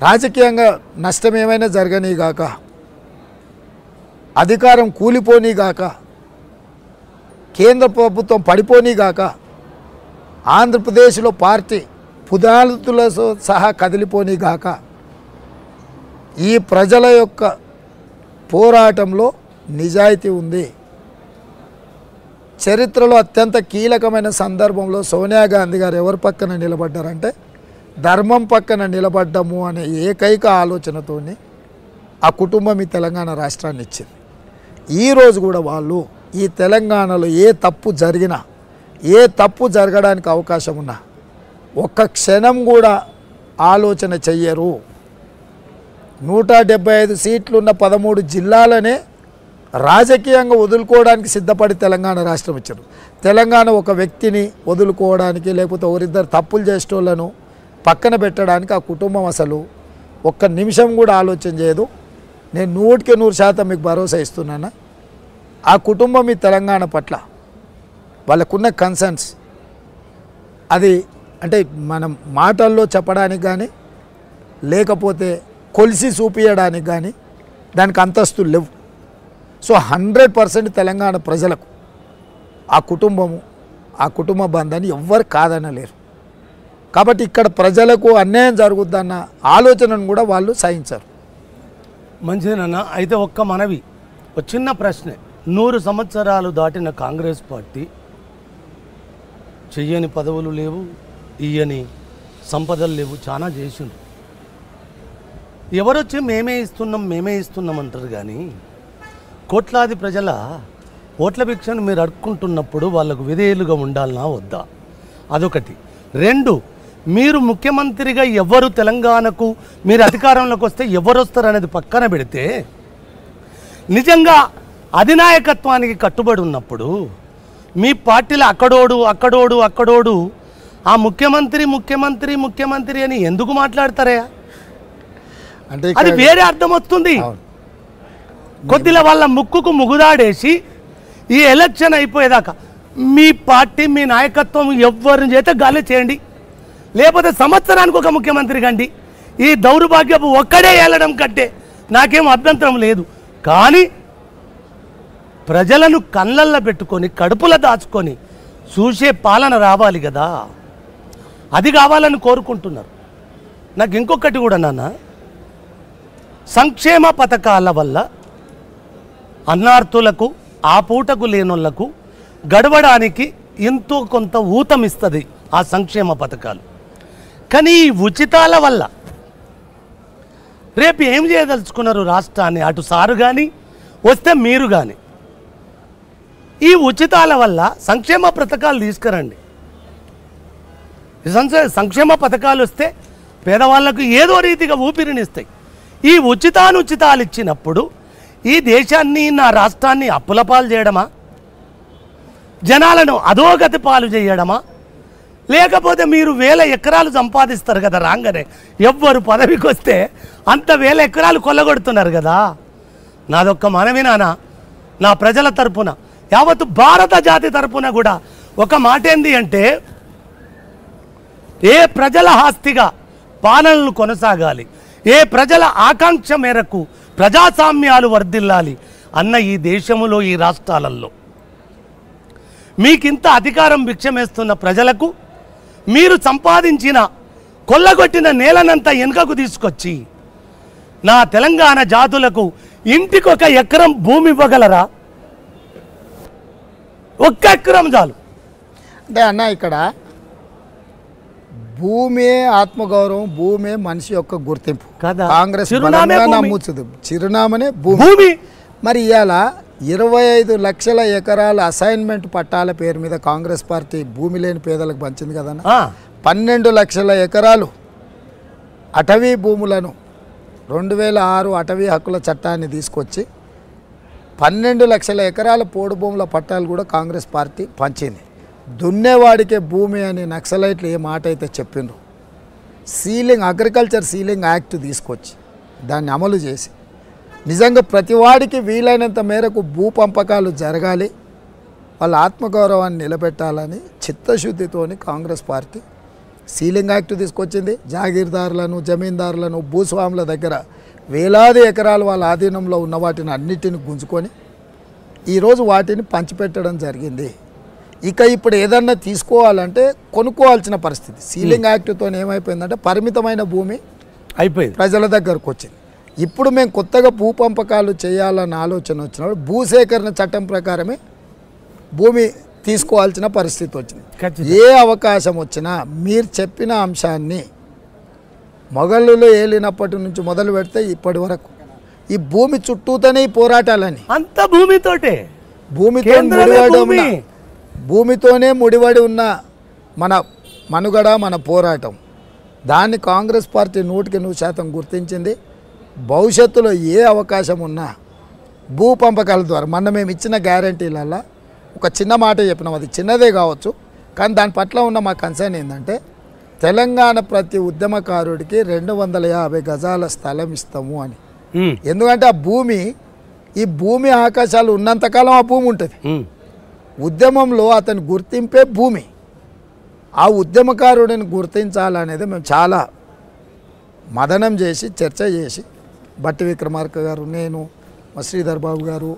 రాజకీయంగా నష్టం ఏమైనా జరగనీగాక, అధికారం కూలిపోనీగాక, కేంద్ర ప్రభుత్వం పడిపోనీగాక, ఆంధ్రప్రదేశ్లో పార్టీ పునాదులతో సహా కదిలిపోనీగాక, ఈ ప్రజల యొక్క పోరాటంలో నిజాయితీ ఉంది. చరిత్రలో అత్యంత కీలకమైన సందర్భంలో సోనియా గాంధీ గారు ఎవరి పక్కన నిలబడ్డారంటే ధర్మం పక్కన నిలబడ్డము అనే ఏకైక ఆలోచనతోని ఆ కుటుంబం ఈ తెలంగాణ రాష్ట్రాన్ని ఇచ్చింది. ఈరోజు కూడా వాళ్ళు ఈ తెలంగాణలో ఏ తప్పు జరిగినా, ఏ తప్పు జరగడానికి అవకాశం ఉన్నా ఒక్క క్షణం కూడా ఆలోచన చెయ్యరు. 175 సీట్లున్న 13 జిల్లాలనే రాజకీయంగా వదులుకోవడానికి సిద్ధపడి తెలంగాణ రాష్ట్రం ఇచ్చారు. తెలంగాణ ఒక వ్యక్తిని వదులుకోవడానికి లేకపోతే ఒకరిద్దరు తప్పులు చేసేటోళ్ళను పక్కన పెట్టడానికి ఆ కుటుంబం అసలు ఒక్క నిమిషం కూడా ఆలోచన చేయదు. నేను 100% మీకు భరోసా ఇస్తున్నాను. ఆ కుటుంబం ఈ తెలంగాణ పట్ల వాళ్ళకున్న కన్సర్న్స్ అది అంటే మనం మాటల్లో చెప్పడానికి కానీ లేకపోతే కొలిసి చూపించడానికి కానీ దానికి అంతస్తులు లేవు. సో 100% తెలంగాణ ప్రజలకు ఆ కుటుంబము ఆ కుటుంబ బంధాన్ని ఎవ్వరు కాదనలేరు. కాబట్టి ఇక్కడ ప్రజలకు అన్యాయం జరుగుద్దన్న ఆలోచనను కూడా వాళ్ళు సహించారు. మంచిదేనన్నా. అయితే ఒక్క మనవి, ఒక చిన్న ప్రశ్నే. 100 సంవత్సరాలు దాటిన కాంగ్రెస్ పార్టీ చెయ్యని పదవులు లేవు, ఇయ్యని సంపదలు లేవు, చాలా చేసిండ్రు. ఎవరొచ్చి మేమే ఇస్తున్నాం అంటారు. కానీ కోట్లాది ప్రజల ఓట్ల భిక్షను మీరు అడుక్కుంటున్నప్పుడు వాళ్ళకు విధేయులుగా ఉండాలనా వద్దా? అదొకటి. 2, మీరు ముఖ్యమంత్రిగా ఎవరు తెలంగాణకు మీరు అధికారంలోకి వస్తే ఎవరు వస్తారు అనేది పక్కన పెడితే, నిజంగా అధినాయకత్వానికి కట్టుబడి ఉన్నప్పుడు మీ పార్టీలో అక్కడోడు ఆ ముఖ్యమంత్రి అని ఎందుకు మాట్లాడతారా? అంటే అది వేరే అర్థం వస్తుంది. కొద్దిగా వాళ్ళ ముక్కుకు ముగుదాడేసి ఈ ఎలక్షన్ అయిపోయేదాకా మీ పార్టీ మీ నాయకత్వం ఎవరిని చేత గాలి చేయండి, లేకపోతే సంవత్సరానికి ఒక ముఖ్యమంత్రి కండి. ఈ దౌర్భాగ్యపు ఒక్కడే ఏలడం కంటే నాకేం అభ్యంతరం లేదు. కానీ ప్రజలను కళ్ళల్లో పెట్టుకొని కడుపులో దాచుకొని చూసే పాలన రావాలి కదా, అది కావాలని కోరుకుంటున్నారు. నాకు ఇంకొకటి కూడా నాన్న, సంక్షేమ పథకాల వల్ల అన్నార్థులకు ఆ పూటకు లేనోళ్లకు గడవడానికి ఎంతో కొంత ఊతమిస్తుంది ఆ సంక్షేమ పథకాలు. కానీ ఈ ఉచితాల వల్ల రేపు ఏం చేయదలుచుకున్నారు రాష్ట్రాన్ని? అటు సారు కానీ వస్తే మీరు కానీ ఈ ఉచితాల వల్ల సంక్షేమ పథకాలు తీసుకురండి. సంక్షేమ పథకాలు వస్తే పేదవాళ్లకు ఏదో రీతిగా ఊపిరినిస్తాయి. ఈ ఉచితాలు ఇచ్చినప్పుడు ఈ దేశాన్ని నా రాష్ట్రాన్ని అప్పుల పాలు చేయడమా, జనాలను అధోగతి పాలు చేయడమా, లేకపోతే మీరు 1000 ఎకరాలు సంపాదిస్తారు కదా రాగానే, ఎవ్వరు పదవికి వస్తే అంత 1000 ఎకరాలు కొల్లగొడుతున్నారు కదా. నాదొక్క మనవి నాన్న, నా ప్రజల తరపున యావత్తు భారత జాతి తరపున కూడా ఒక మాట ఏంది అంటే, ఏ ప్రజల ఆస్తిగా పాలనలు కొనసాగాలి, ఏ ప్రజల ఆకాంక్ష మేరకు ప్రజాస్వామ్యాలు వర్ధిల్లాలి అన్న ఈ దేశంలో ఈ రాష్ట్రాలలో మీకింత అధికారం భిక్షమేస్తున్న ప్రజలకు మీరు సంపాదించిన కొల్లగొట్టిన నేలనంతా వెనుకకు తీసుకొచ్చి నా తెలంగాణ జాతులకు ఇంటికొక ఎకరం భూమి ఇవ్వగలరా? ఒక్క ఎకరం చాలు. అంటే అన్న ఇక్కడ భూమే ఆత్మగౌరవం, భూమే మనిషి యొక్క గుర్తింపు కదా. కాంగ్రెస్ నమ్ముతుంది చిరునామనే భూమి. మరి ఇవాళ 25 లక్షల ఎకరాల అసైన్మెంట్ పట్టాల పేరు మీద కాంగ్రెస్ పార్టీ భూమి లేని పేదలకు పంచింది కదన్న. 12 లక్షల ఎకరాలు అటవీ భూములను 2006 అటవీ హక్కుల చట్టాన్ని తీసుకొచ్చి 12 లక్షల ఎకరాల పోడు భూముల పట్టాలు కూడా కాంగ్రెస్ పార్టీ పంచింది. దున్నేవాడికే భూమి అని నక్సలైట్లు ఏ మాట అయితే చెప్పిండ్రు, అగ్రికల్చర్ సీలింగ్ యాక్ట్ తీసుకొచ్చి దాన్ని అమలు చేసి నిజంగా ప్రతి వాడికి వీలైనంత మేరకు భూ పంపకాలు జరగాలి, వాళ్ళ ఆత్మగౌరవాన్ని నిలబెట్టాలని చిత్తశుద్ధితోని కాంగ్రెస్ పార్టీ సీలింగ్ యాక్ట్ తీసుకొచ్చింది. జాగీర్దారులను, జమీందారులను, భూస్వాముల దగ్గర వేలాది ఎకరాలు వాళ్ళ ఆధీనంలో ఉన్న వాటిని అన్నిటిని గుంజుకొని ఈరోజు వాటిని పంచిపెట్టడం జరిగింది. ఇక ఇప్పుడు ఏదన్నా తీసుకోవాలంటే కొనుక్కోవాల్సిన పరిస్థితి. సీలింగ్ యాక్ట్తో ఏమైపోయిందంటే పరిమితమైన భూమి అయిపోయింది, ప్రజల దగ్గరకు వచ్చింది. ఇప్పుడు మేము కొత్తగా భూ పంపకాలు చేయాలన్న ఆలోచన వచ్చినప్పుడు భూసేకరణ చట్టం ప్రకారమే భూమి తీసుకోవాల్సిన పరిస్థితి వచ్చింది. ఏ అవకాశం వచ్చినా మీరు చెప్పిన అంశాన్ని మొఘలులు ఏలినప్పటి నుంచి మొదలు పెడితే ఇప్పటి వరకు ఈ భూమి చుట్టూతోనే ఈ పోరాటాలని అంత భూమితోటే భూమితోనే ముడివడి ఉన్న మన మనుగడ మన పోరాటం. దాన్ని కాంగ్రెస్ పార్టీ 100% గుర్తించింది. భవిష్యత్తులో ఏ అవకాశం ఉన్నా భూ పంపకాల ద్వారా మొన్న మేము ఇచ్చిన గ్యారంటీలలో ఒక చిన్న మాట చెప్పినాం, అది చిన్నదే కావచ్చు కానీ దాని పట్ల ఉన్న మా కన్సర్న్ ఏంటంటే తెలంగాణ ప్రతి ఉద్యమకారుడికి 250 గజాల స్థలం ఇస్తాము అని. ఎందుకంటే ఆ భూమి ఈ భూమి ఆకాశాలు ఉన్నంతకాలం ఆ భూమి ఉంటుంది. ఉద్యమంలో అతని గుర్తింపే భూమి. ఆ ఉద్యమకారుడిని గుర్తించాలనేది మేము చాలా మదనం చేసి చర్చ చేసి బట్టి విక్రమార్క గారు, నేను, మా శ్రీధర్ బాబు గారు,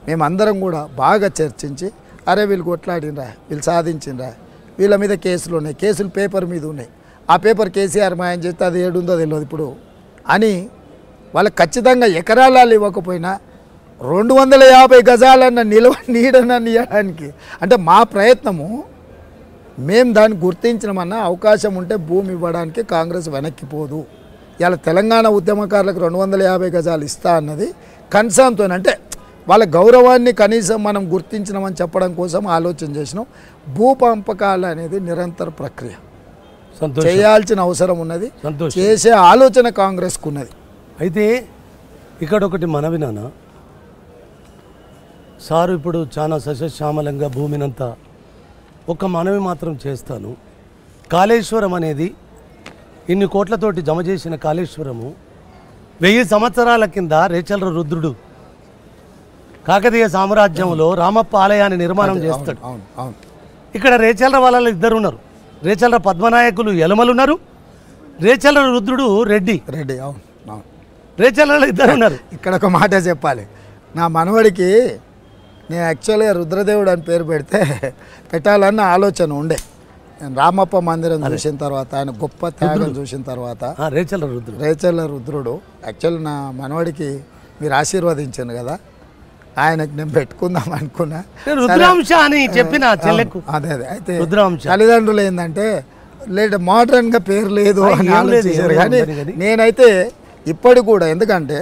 మేమందరం కూడా బాగా చర్చించి అరే వీళ్ళు కొట్లాడినరా, వీళ్ళు సాధించినరా, వీళ్ళ మీద కేసులు ఉన్నాయి, కేసులు పేపర్ మీద ఉన్నాయి, ఆ పేపర్ కేసీఆర్ మాయం చేస్తే అది ఏడుందో తెలియదు ఇప్పుడు అని వాళ్ళకి ఖచ్చితంగా ఎకరాలు ఇవ్వకపోయినా 250 గజాలన్న నీడనని ఇవ్వడానికి అంటే మా ప్రయత్నము. మేము దాన్ని గుర్తించినామన్నా అవకాశం ఉంటే భూమి ఇవ్వడానికి కాంగ్రెస్ వెనక్కిపోదు. ఇలా తెలంగాణ ఉద్యమకారులకు 250 గజాలు ఇస్తా అన్నది కన్సర్న్తో, అంటే వాళ్ళ గౌరవాన్ని కనీసం మనం గుర్తించినామని చెప్పడం కోసం ఆలోచన చేసినాం. భూ పంపకాలు అనేది నిరంతర ప్రక్రియ, చేయాల్సిన అవసరం ఉన్నది, చేసే ఆలోచన కాంగ్రెస్కు ఉన్నది. అయితే ఇక్కడ ఒకటి మనవి నాన్న, సారు ఇప్పుడు చాలా సస్యశ్యామలంగా భూమినంతా ఒక మనవి మాత్రం చేస్తాను. కాళేశ్వరం అనేది ఇన్ని కోట్లతోటి జమ చేసిన కాళేశ్వరము 1000 సంవత్సరాల కింద రేచల రుద్రుడు కాకతీయ సామ్రాజ్యంలో రామప్ప ఆలయాన్ని నిర్మాణం చేస్తాడు. ఇక్కడ రేచల వాళ్ళ ఇద్దరు ఉన్నారు. రేచల పద్మనాయకులు యలమలు ఉన్నారు, రేచల రుద్రుడు రెడ్డి. రేచల ఇద్దరు ఉన్నారు. ఇక్కడ ఒక మాట చెప్పాలి, నా మనవడికి నేను యాక్చువల్గా రుద్రదేవుడు అని పేరు పెట్టాలన్న ఆలోచన ఉండే. నేను రామప్ప మందిరం చూసిన తర్వాత, ఆయన గొప్ప త్యాగం చూసిన తర్వాత రేచల రుద్రుడు యాక్చువల్ నా మనవడికి మీరు ఆశీర్వదించాను కదా, ఆయనకు నేను పెట్టుకుందాం అనుకున్నా. అదే అయితే తల్లిదండ్రులు ఏంటంటే లేదు మోడర్న్గా పేరు లేదు అని ఆలోచించారు. కానీ నేనైతే ఇప్పటికి కూడా, ఎందుకంటే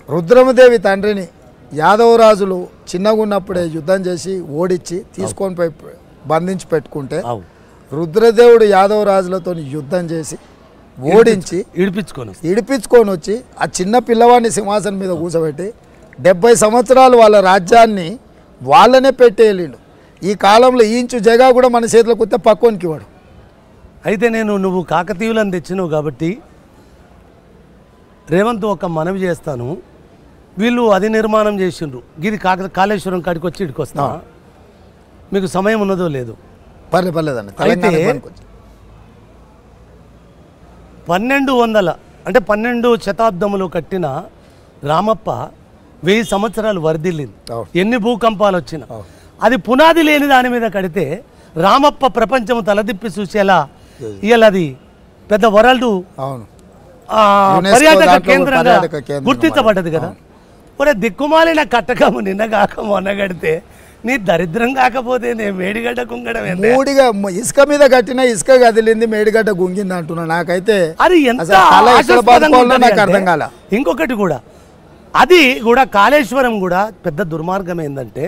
రుద్రమదేవి తండ్రిని యాదవరాజులు చిన్నగా ఉన్నప్పుడే యుద్ధం చేసి ఓడించి తీసుకొని పోయి బంధించి పెట్టుకుంటే రుద్రదేవుడు యాదవరాజులతో యుద్ధం చేసి ఓడించి ఇడిపించుకొని వచ్చి ఆ చిన్న పిల్లవాడిని సింహాసనం మీద కూర్చోబెట్టి 70 సంవత్సరాలు వాళ్ళ రాజ్యాన్ని వాళ్ళనే పెట్టేయలేడు. ఈ కాలంలో ఇంచు జగా కూడా మన చేతిలో కొత్త పక్కోనికి వాడు. అయితే నువ్వు కాకతీయులను తెచ్చినావు కాబట్టి రేవంత్ ఒక మనవి చేస్తాను. వీళ్ళు అది నిర్మాణం చేసిండ్రు, గిరి కాళేశ్వరం కాడికి వచ్చి ఇడికి వస్తా, మీకు సమయం ఉన్నదో లేదు. పర్లేదండి. అయితే 1200 అంటే 12వ శతాబ్దంలో కట్టిన రామప్ప 1000 సంవత్సరాలు వర్ధిల్లింది. ఎన్ని భూకంపాలు వచ్చినా అది పునాది లేని దాని మీద కడితే రామప్ప ప్రపంచం తలదిప్పి చూసేలా ఇవాళ అది పెద్ద వరల్డ్ పర్యాటక కేంద్రంగా గుర్తించబడ్డది కదా. ఒరే దిక్కుమాలిన కట్టకము నిన్నగాక మొన్న కడితే నీ దరిద్రం కాకపోతే నేను మేడిగడ్డ కుంగడం మూడిగా ఇసుక మీద కట్టిన ఇసుక కదిలింది, మేడిగడ్డ గుంగింది అంటున్నా. నాకైతే అది ఎంత అర్థం కాల. ఇంకొకటి కూడా, అది కూడా కాళేశ్వరం కూడా పెద్ద దుర్మార్గం ఏంటంటే,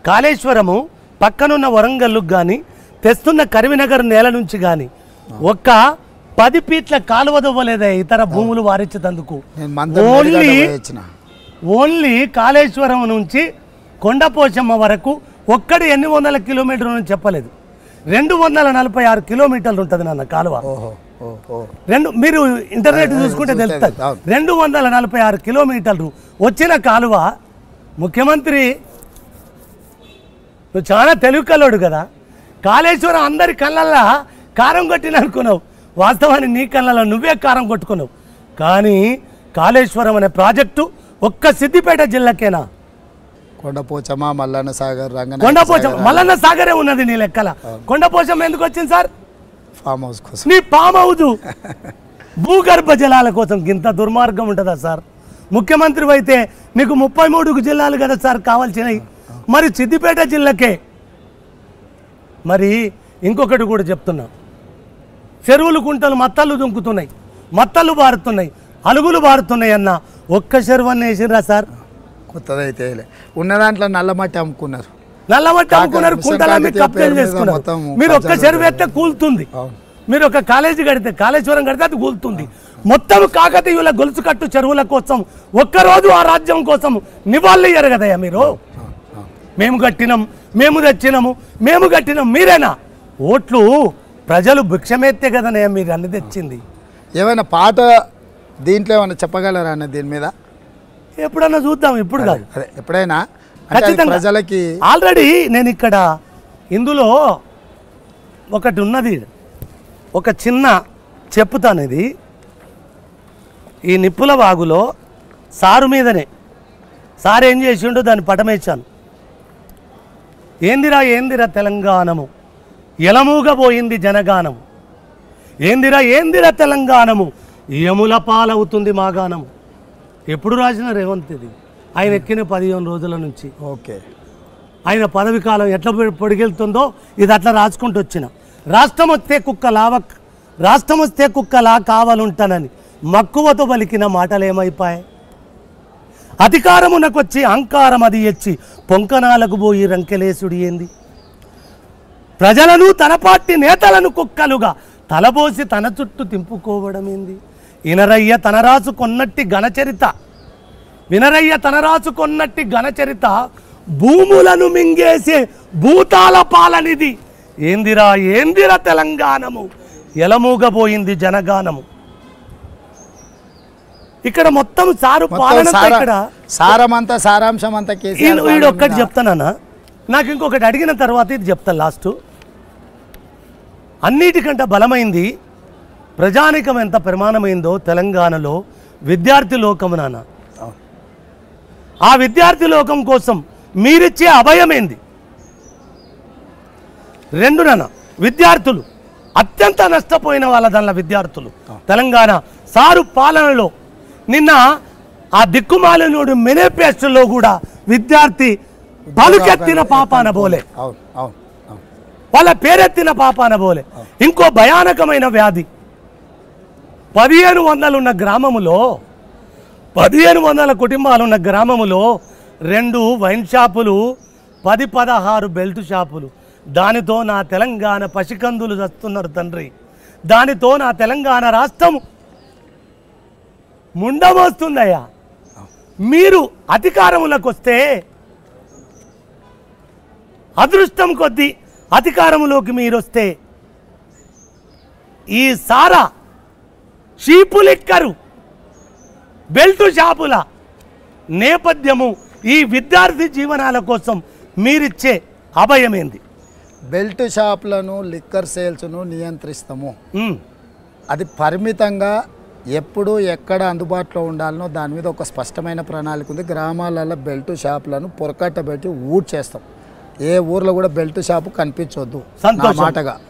కాళేశ్వరము పక్కనున్న వరంగల్లుకు కానీ తెస్తున్న కరీంనగర్ నేల నుంచి కానీ ఒక్క 10 ఫీట్ల కాలువ దవ్వలేదా ఇతర భూములు వారించేందుకు. ఓన్లీ కాళేశ్వరం నుంచి కొండపోచమ్మ వరకు ఒక్కడి 800 కిలోమీటర్లు అని చెప్పలేదు, 246 కిలోమీటర్లు ఉంటుంది నాన్న కాలువ. మీరు ఇంటర్నెట్ చూసుకుంటే తెలుస్తుంది. 246 కిలోమీటర్లు వచ్చిన కాలువ. ముఖ్యమంత్రి నువ్వు చాలా తెలుగు కల్లోడు కదా, కాళేశ్వరం అందరి కళ్ళల్లో కారం కొట్టిన అనుకున్నావు. వాస్తవాన్ని నీ కళ్ళల్లో నువ్వే కారం కొట్టుకున్నావు. కానీ కాళేశ్వరం అనే ప్రాజెక్టు ఒక్క సిద్దిపేట జిల్లాకేనా? కొండపోచమ్మ, మల్లన్న సాగర్, కొండపోచమ్మ మల్లన్న సాగరే ఉన్నది నీ లెక్కల. కొండపోచమ్మ ఎందుకు వచ్చింది సార్? ఫామ్ హౌస్ కోసం. నీ ఫామ్ హౌస్ భూగర్భ జలాల కోసం. ఇంత దుర్మార్గం ఉంటుందా సార్? ముఖ్యమంత్రి అయితే నీకు 33 జిల్లాలు కదా సార్ కావాల్సినవి, మరి సిద్దిపేట జిల్లాకే. మరి ఇంకొకటి కూడా చెప్తున్నా, చెరువులు కుంటలు మత్తళ్ళు దుంకుతున్నాయి, మత్తళ్ళు బారుతున్నాయి, అలుగులు బారుతున్నాయి అన్న ఒక్క చెరువు అన్న వేసిర్రా సార్? కొత్తదైతే ఉన్న దాంట్లో నల్లమట్టి అమ్ముకున్నారు, నల్లమట్టి అమ్ముకున్నారు, కుంటలన్నీ కబ్జాలు చేసుకున్నారు. మీరు ఒక్క చెరువు ఎత్తే కూలుతుంది, మీరు ఒక కాలేజీ కడితే కాళేశ్వరం కడితే అది కూలుతుంది. మొత్తం కాకతీయుల గొలుసు కట్టు చెరువుల కోసం ఒక్కరోజు ఆ రాజ్యం కోసం నివాళులు ఇయ్యరు కదయ్యా మీరు. మేము కట్టినాం, మేము తెచ్చినాము, మేము కట్టినాం మీరేనా? ఓట్లు ప్రజలు భిక్షమెత్తే కదనయ్యా మీరు అన్ని తెచ్చింది. ఏమైనా పాట దీంట్లో ఏమైనా చెప్పగలరా అన్న దీని మీద? ఎప్పుడన్నా చూద్దాం, ఇప్పుడు కాదు, అదే ఎప్పుడైనా ఖచ్చితంగా. ప్రజలకి ఆల్రెడీ నేను ఇక్కడ ఇందులో ఒకటి ఉన్నది, ఒక చిన్న చెప్పుతాను. ఇది ఈ నిప్పుల వాగులో సారు మీదనే సారు ఏం చేసిండో దాన్ని పటమేచ్చాను. ఏందిరా ఏందిరా తెలంగాణము ఎలమూగబోయింది జనగానము, ఏందిరా ఏందిరా తెలంగాణము యముల పాలవుతుంది మా గానము. ఎప్పుడు రాసిన రేవంత్ ఇది? ఆయన ఎక్కిన 15 రోజుల నుంచి. ఓకే, ఆయన పదవి కాలం ఎట్లా పొడిగెళ్తుందో ఇది అట్లా రాసుకుంటూ వచ్చిన. రాష్ట్రం వస్తే కుక్కలా కావాలుంటానని మక్కువతో పలికిన మాటలేమైపాయి? అధికారమునకొచ్చి అహంకారం అది ఎచ్చి పొంకనాలకు పోయి రంకెలేసుడి ఏంది? ప్రజలను తన పార్టీ నేతలను కుక్కలుగా తలబోసి తన చుట్టూ తింపుకోవడం ఏంది? వినరయ్య తన రాసుకొన్నట్టి ఘనచరిత భూములను మింగేసే భూతాల పాలనిది. ఏందిరా తెలంగాణము ఎలమూగబోయింది జనగానము. ఇక్కడ మొత్తం సారు పాలన, ఇక్కడ సారమంతా సారాంశం అంతా వీడు ఒక్కటి చెప్తానన్నా, నాకు ఇంకొకటి అడిగిన తర్వాత ఇది చెప్తాను లాస్ట్. అన్నిటికంటే బలమైంది ప్రజానికం ఎంత ప్రమాణమైందో తెలంగాణలో విద్యార్థి లోకం నాన్న. ఆ విద్యార్థి లోకం కోసం మీరిచ్చే అభయమేంది? 2 నాన్న, విద్యార్థులు అత్యంత నష్టపోయిన వాళ్ళ దానిలో విద్యార్థులు తెలంగాణ సారు పాలనలో. నిన్న ఆ దిక్కుమాలినోడు మేనిఫెస్టోలో కూడా విద్యార్థి పలుకెత్తిన పాపాన బోలే, వాళ్ళ పేరెత్తిన పాపాన బోలే. ఇంకో భయానకమైన వ్యాధి 1500 ఉన్న గ్రామములో 1500 కుటుంబాలు ఉన్న గ్రామములో 2 వైన్ షాపులు, 10-16 బెల్ట్ షాపులు. దానితో నా తెలంగాణ పసికందులు చస్తున్నారు తండ్రి. దానితో నా తెలంగాణ రాష్ట్రం ముండమోస్తుందయ్యా. మీరు అధికారములకు వస్తే అదృష్టం కొద్దీ అధికారములోకి మీరు వస్తే ఈ సారా షీపులిక్కరు బెల్టు షాపుల నేపథ్యము ఈ విద్యార్థి జీవనాల కోసం మీరిచ్చే అభయమేంది? Belt షాపులను liquor సేల్స్ను నియంత్రిస్తాము. అది పరిమితంగా ఎప్పుడు ఎక్కడ అందుబాటులో ఉండాలనో దాని మీద ఒక స్పష్టమైన ప్రణాళిక ఉంది. గ్రామాలలో బెల్ట్ షాపులను పొరకట్టబెట్టి చేస్తాం. ఏ ఊర్లో కూడా బెల్ట్ షాపు కనిపించొద్దు.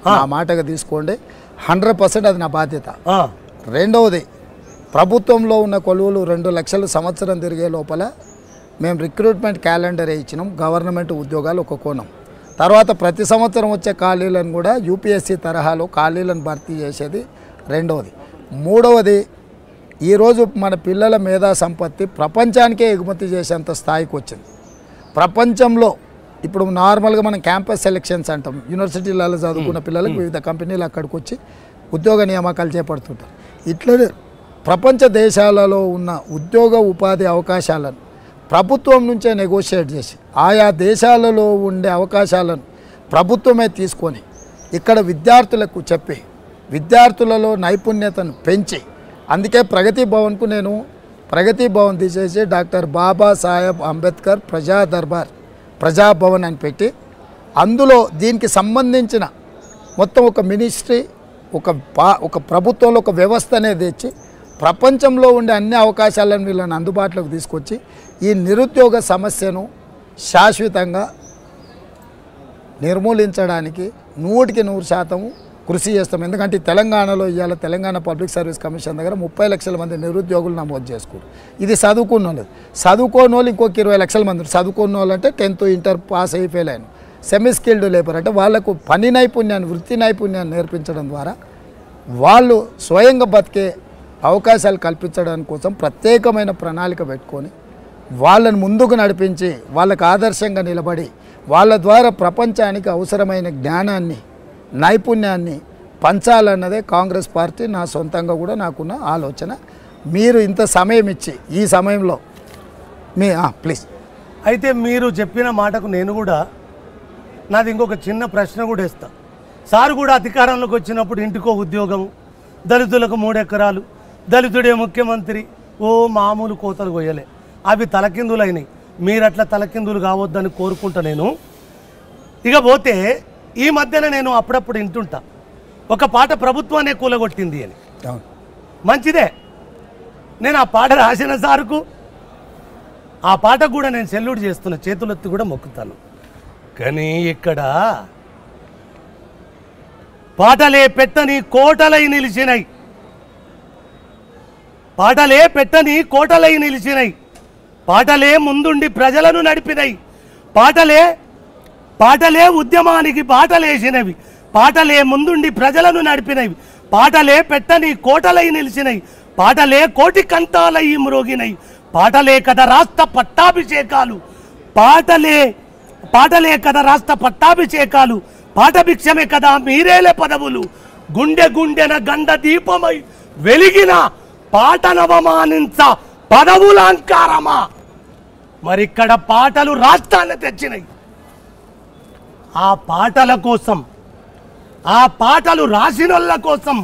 నా మాటగా తీసుకోండి. 100% అది నా బాధ్యత. రెండవది, ప్రభుత్వంలో ఉన్న కొలువులు 2 లక్షలు సంవత్సరం తిరిగే లోపల మేము రిక్రూట్మెంట్ క్యాలెండర్ ఇచ్చినాం. గవర్నమెంట్ ఉద్యోగాలు ఒక కోణం. తర్వాత ప్రతి సంవత్సరం వచ్చే ఖాళీలను కూడా యూపీఎస్సీ తరహాలో ఖాళీలను భర్తీ చేసేది రెండవది. మూడవది, ఈరోజు మన పిల్లల మేధా సంపత్తి ప్రపంచానికే ఎగుమతి చేసేంత స్థాయికి వచ్చింది. ప్రపంచంలో ఇప్పుడు నార్మల్గా మనం క్యాంపస్ సెలెక్షన్స్ అంటాం. యూనివర్సిటీలలో చదువుకున్న పిల్లలకు వివిధ కంపెనీలు అక్కడికి వచ్చి ఉద్యోగ నియామకాలు చేపడుతుంటారు. ఇట్లనే ప్రపంచ దేశాలలో ఉన్న ఉద్యోగ ఉపాధి అవకాశాలను ప్రభుత్వం నుంచే నెగోషియేట్ చేసి ఆయా దేశాలలో ఉండే అవకాశాలను ప్రభుత్వమే తీసుకొని ఇక్కడ విద్యార్థులకు చెప్పి విద్యార్థులలో నైపుణ్యతను పెంచి, అందుకే ప్రగతి భవన్కు నేను ప్రగతి భవన్ తీసేసి డాక్టర్ బాబాసాహెబ్ అంబేద్కర్ ప్రజాభవన్ అని పెట్టి అందులో దీనికి సంబంధించిన మొత్తం ఒక మినిస్ట్రీ, ఒక ప్రభుత్వంలో ఒక వ్యవస్థ అనేది తెచ్చి ప్రపంచంలో ఉండే అన్ని అవకాశాలను వీళ్ళని అందుబాటులోకి తీసుకొచ్చి ఈ నిరుద్యోగ సమస్యను శాశ్వతంగా నిర్మూలించడానికి 100% కృషి చేస్తాం. ఎందుకంటే తెలంగాణలో ఇవాళ తెలంగాణ పబ్లిక్ సర్వీస్ కమిషన్ దగ్గర 30 లక్షల మంది నిరుద్యోగులు నమోదు చేసుకున్నారు. ఇది చదువుకున్న వాళ్ళు. చదువుకోని వాళ్ళు ఇంకొక 20 లక్షల మంది. చదువుకున్న వాళ్ళు అంటే 10th ఇంటర్ పాస్ అయి ఫెయిల్ అయిన సెమీ స్కిల్డ్ లేబర్ అంటే వాళ్లకు పని నైపుణ్యాన్ని, వృత్తి నైపుణ్యాన్ని నేర్పించడం ద్వారా వాళ్ళు స్వయంగా బతికే అవకాశాలు కల్పించడానికి కోసం ప్రత్యేకమైన ప్రణాళిక పెట్టుకొని వాళ్ళని ముందుకు నడిపించి వాళ్ళకు ఆదర్శంగా నిలబడి వాళ్ళ ద్వారా ప్రపంచానికి అవసరమైన జ్ఞానాన్ని నైపుణ్యాన్ని పంచాలన్నదే కాంగ్రెస్ పార్టీ నా సొంతంగా కూడా నాకున్న ఆలోచన. మీరు ఇంత సమయం ఇచ్చి ఈ సమయంలో ప్లీజ్. అయితే మీరు చెప్పిన మాటకు నేను కూడా నాది ఇంకొక చిన్న ప్రశ్న కూడా ఇస్తా. సార్ కూడా అధికారంలోకి వచ్చినప్పుడు ఇంటికో ఉద్యోగం, దళితులకు 3 ఎకరాలు, దళితుడే ముఖ్యమంత్రి, మామూలు కోతలు కొయ్యలే, అవి తలకిందులు అయినాయి. మీరు అట్లా తలకిందులు కావద్దని కోరుకుంటా నేను. ఇక పోతే ఈ మధ్యన నేను అప్పుడప్పుడు వింటుంటా ఒక పాట ప్రభుత్వాన్ని కూలగొట్టింది అని. మంచిదే, నేను ఆ పాట రాసిన సార్కు ఆ పాటకు కూడా నేను సెల్యూట్ చేస్తున్నా, చేతులెత్తి కూడా మొక్కుతాను. కానీ ఇక్కడ పాటలే పెట్టని కోటలై నిలిచినాయి, పాటలే పెట్టని కోటలై నిలిచినాయి, పాటలే ముందుండి ప్రజలను నడిపినాయి, పాటలే ఉద్యమానికి బాటలేసినవి, పాటలే ముందుండి ప్రజలను నడిపినవి, పాటలే పెట్టని కోటలై నిలిచినవి, పాటలే కోటి కంఠాలై మ్రోగినవి, పాటలే కదా రాష్ట్ర పట్టాభిషేకాలు, పాటలే కదా రాష్ట్ర పట్టాభిషేకాలు, పాఠభిక్షమే కదా మీరేలే పదవులు, గుండె గుండెన గండ దీపమై వెలిగిన పాటనవమానించ పదవులంకారమా. మరిక్కడ పాటలు రాష్ట్రాన్ని తెచ్చినాయి. ఆ పాటల కోసం, ఆ పాటలు రాసినోళ్ళ కోసం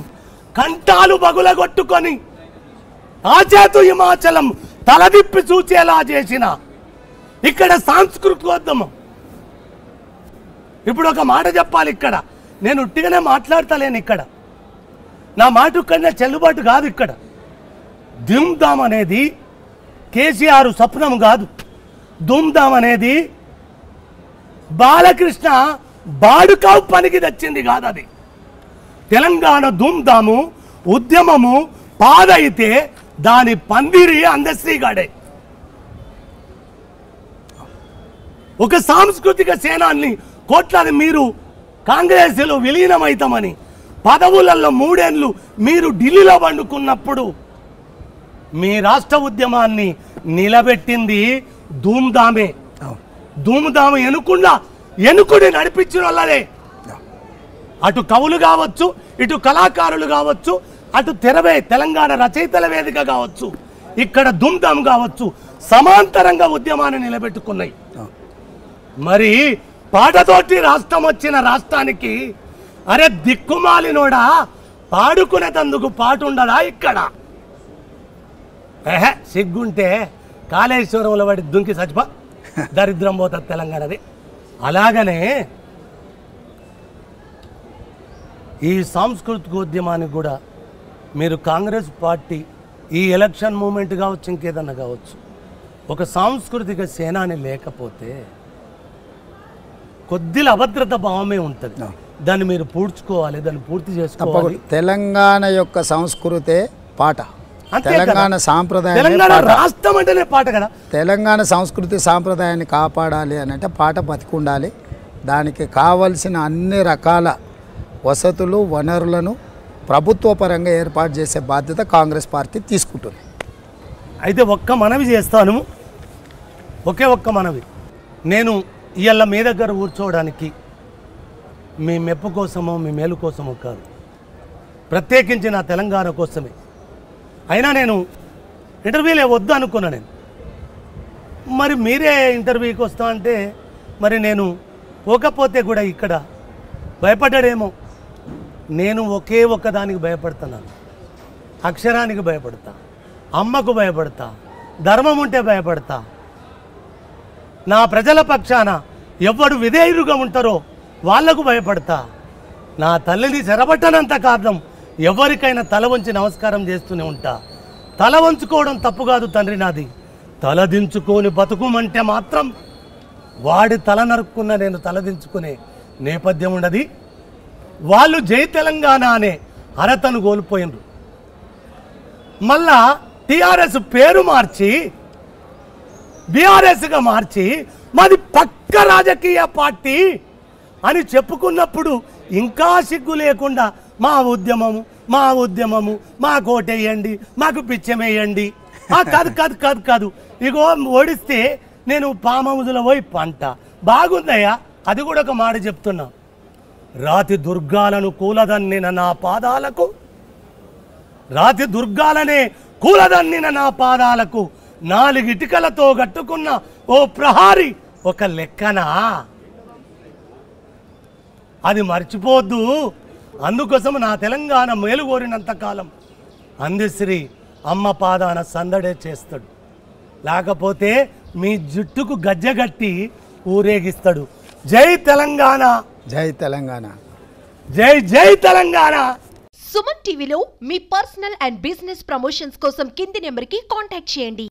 కంఠాలు బగులగొట్టుకొని ఆచేతు హిమాచలం తలదిప్పి చూచేలా చేసిన ఇక్కడ సాంస్కృతికోద్యమం. ఇప్పుడు ఒక మాట చెప్పాలి, ఇక్కడ నేను ఉట్టిగానే మాట్లాడతలేను, ఇక్కడ నా మాట కన్నా చెల్లుబాటు కాదు. ఇక్కడ ధూమ్ధామ్ అనేది కేసీఆర్ స్వప్నం కాదు, ధూమ్ధామ్ అనేది బాలకృష్ణ బాడుకావు పనికి తెచ్చింది కాదు. అది తెలంగాణ ధూమ్ధాము ఉద్యమము పాదైతే దాని పందిరి అందశ్రీగాడే. ఒక సాంస్కృతిక సేనాన్ని కోట్లాది మీరు కాంగ్రెస్లో విలీనమైతామని పదవులలో 3 ఏళ్ళు మీరు ఢిల్లీలో వండుకున్నప్పుడు మీ రాష్ట్ర ఉద్యమాన్ని నిలబెట్టింది ధూమ్ధామే. ధూమ్ధాము ఎనుకుని నడిపించిన వాళ్ళనే. అటు కవులు కావచ్చు, ఇటు కళాకారులు కావచ్చు, అటు తెలంగాణ రచయితల వేదిక కావచ్చు, ఇక్కడ ధూమ్ధామ్ కావచ్చు, సమాంతరంగా ఉద్యమాన్ని నిలబెట్టుకున్నాయి. మరి పాటతోటి రాష్ట్రం వచ్చిన రాష్ట్రానికి అరే దిక్కుమాలినోడా పాడుకునేటందుకు పాట ఉండదా ఇక్కడ? సిగ్గుంటే కాళేశ్వరంలో వాడి దుంకి చచ్చిపో, దరిద్రం పోతుంది తెలంగాణది. అలాగనే ఈ సాంస్కృతికోద్యమానికి కూడా మీరు కాంగ్రెస్ పార్టీ ఈ ఎలక్షన్ మూమెంట్ కావచ్చు, ఇంకేదన్నా కావచ్చు, ఒక సాంస్కృతిక సేనాని లేకపోతే కొద్దిగా అభద్రత భావమే ఉంటుంది. దాన్ని మీరు పూడ్చుకోవాలి, దాన్ని పూర్తి చేసుకోవాలి. తెలంగాణ యొక్క సంస్కృతే పాట, తెలంగాణ సాంప్రదాయం, రాష్ట్రం అంటేనే పాట కదా. తెలంగాణ సంస్కృతి సాంప్రదాయాన్ని కాపాడాలి అని అంటే పాట బతికుండాలి. దానికి కావలసిన అన్ని రకాల వసతులు వనరులను ప్రభుత్వ పరంగా ఏర్పాటు చేసే బాధ్యత కాంగ్రెస్ పార్టీ తీసుకుంటుంది. అయితే ఒక్క మనవి చేస్తాను, ఒక్క మనవి. నేను ఇవాళ మీ దగ్గర కూర్చోవడానికి మీ మెప్పు కోసమో మీ మేలు కోసమో కాదు, ప్రత్యేకించి నా తెలంగాణ కోసమే. అయినా నేను ఇంటర్వ్యూలే వద్దు అనుకున్నా. నేను మరి మీరే ఇంటర్వ్యూకి వస్తా అంటే మరి నేను పోకపోతే కూడా ఇక్కడ భయపడ్డాడేమో. నేను ఒక్క దానికి భయపడుతున్నాను, అక్షరానికి భయపడతా, అమ్మకు భయపడతా, ధర్మం ఉంటే భయపడతా, నా ప్రజల పక్షాన ఎవడు విధేయులుగా ఉంటారో వాళ్లకు భయపడతా, నా తల్లిని చెరబట్టనంత కారణం ఎవరికైనా తల వంచి నమస్కారం చేస్తూనే ఉంటా. తల వంచుకోవడం తప్పు కాదు తండ్రి నాది, తలదించుకొని బతుకుమంటే మాత్రం వాడి తల నరుక్కున్న నేను తలదించుకునే నేపథ్యం ఉండదు. వాళ్ళు జై తెలంగాణ అనే అర్హతను కోల్పోయినరు. మళ్ళా టీఆర్ఎస్ పేరు మార్చి బీఆర్ఎస్గా మార్చి మాది పక్క రాజకీయ పార్టీ అని చెప్పుకున్నప్పుడు ఇంకా సిగ్గు లేకుండా మా ఉద్యమము మా ఉద్యమము మాకు ఓటేయండి, మాకు పిచ్చమేయండి. కాదు కాదు కాదు కాదు, ఇగో ఓడిస్తే నేను ఫామ్ హౌస్లో పోయి పంట బాగుందయ్యా. అది కూడా ఒక మాట చెప్తున్నా, రాతి దుర్గాలను కూలదన్నిన నా పాదాలకు, రాతి దుర్గాలనే కూలదన్నిన నా పాదాలకు 4 ఇటుకలతో కట్టుకున్న ఓ ప్రహారి ఒక లెక్కనా? అది మర్చిపోద్దు. అందుకోసం నా తెలంగాణ మేలుగోరినంతకాలం అందశ్రీ అమ్మ పాదాన సందడే చేస్తాడు, లేకపోతే మీ జుట్టుకు గజ్జగట్టి ఊరేగిస్తాడు. జై తెలంగాణ, జై తెలంగాణ, జై జై తెలంగాణ. సుమన్ టీవీలో మీ పర్సనల్ అండ్ బిజినెస్ ప్రమోషన్స్ కోసం కింది నెంబర్కి కాంటాక్ట్ చేయండి.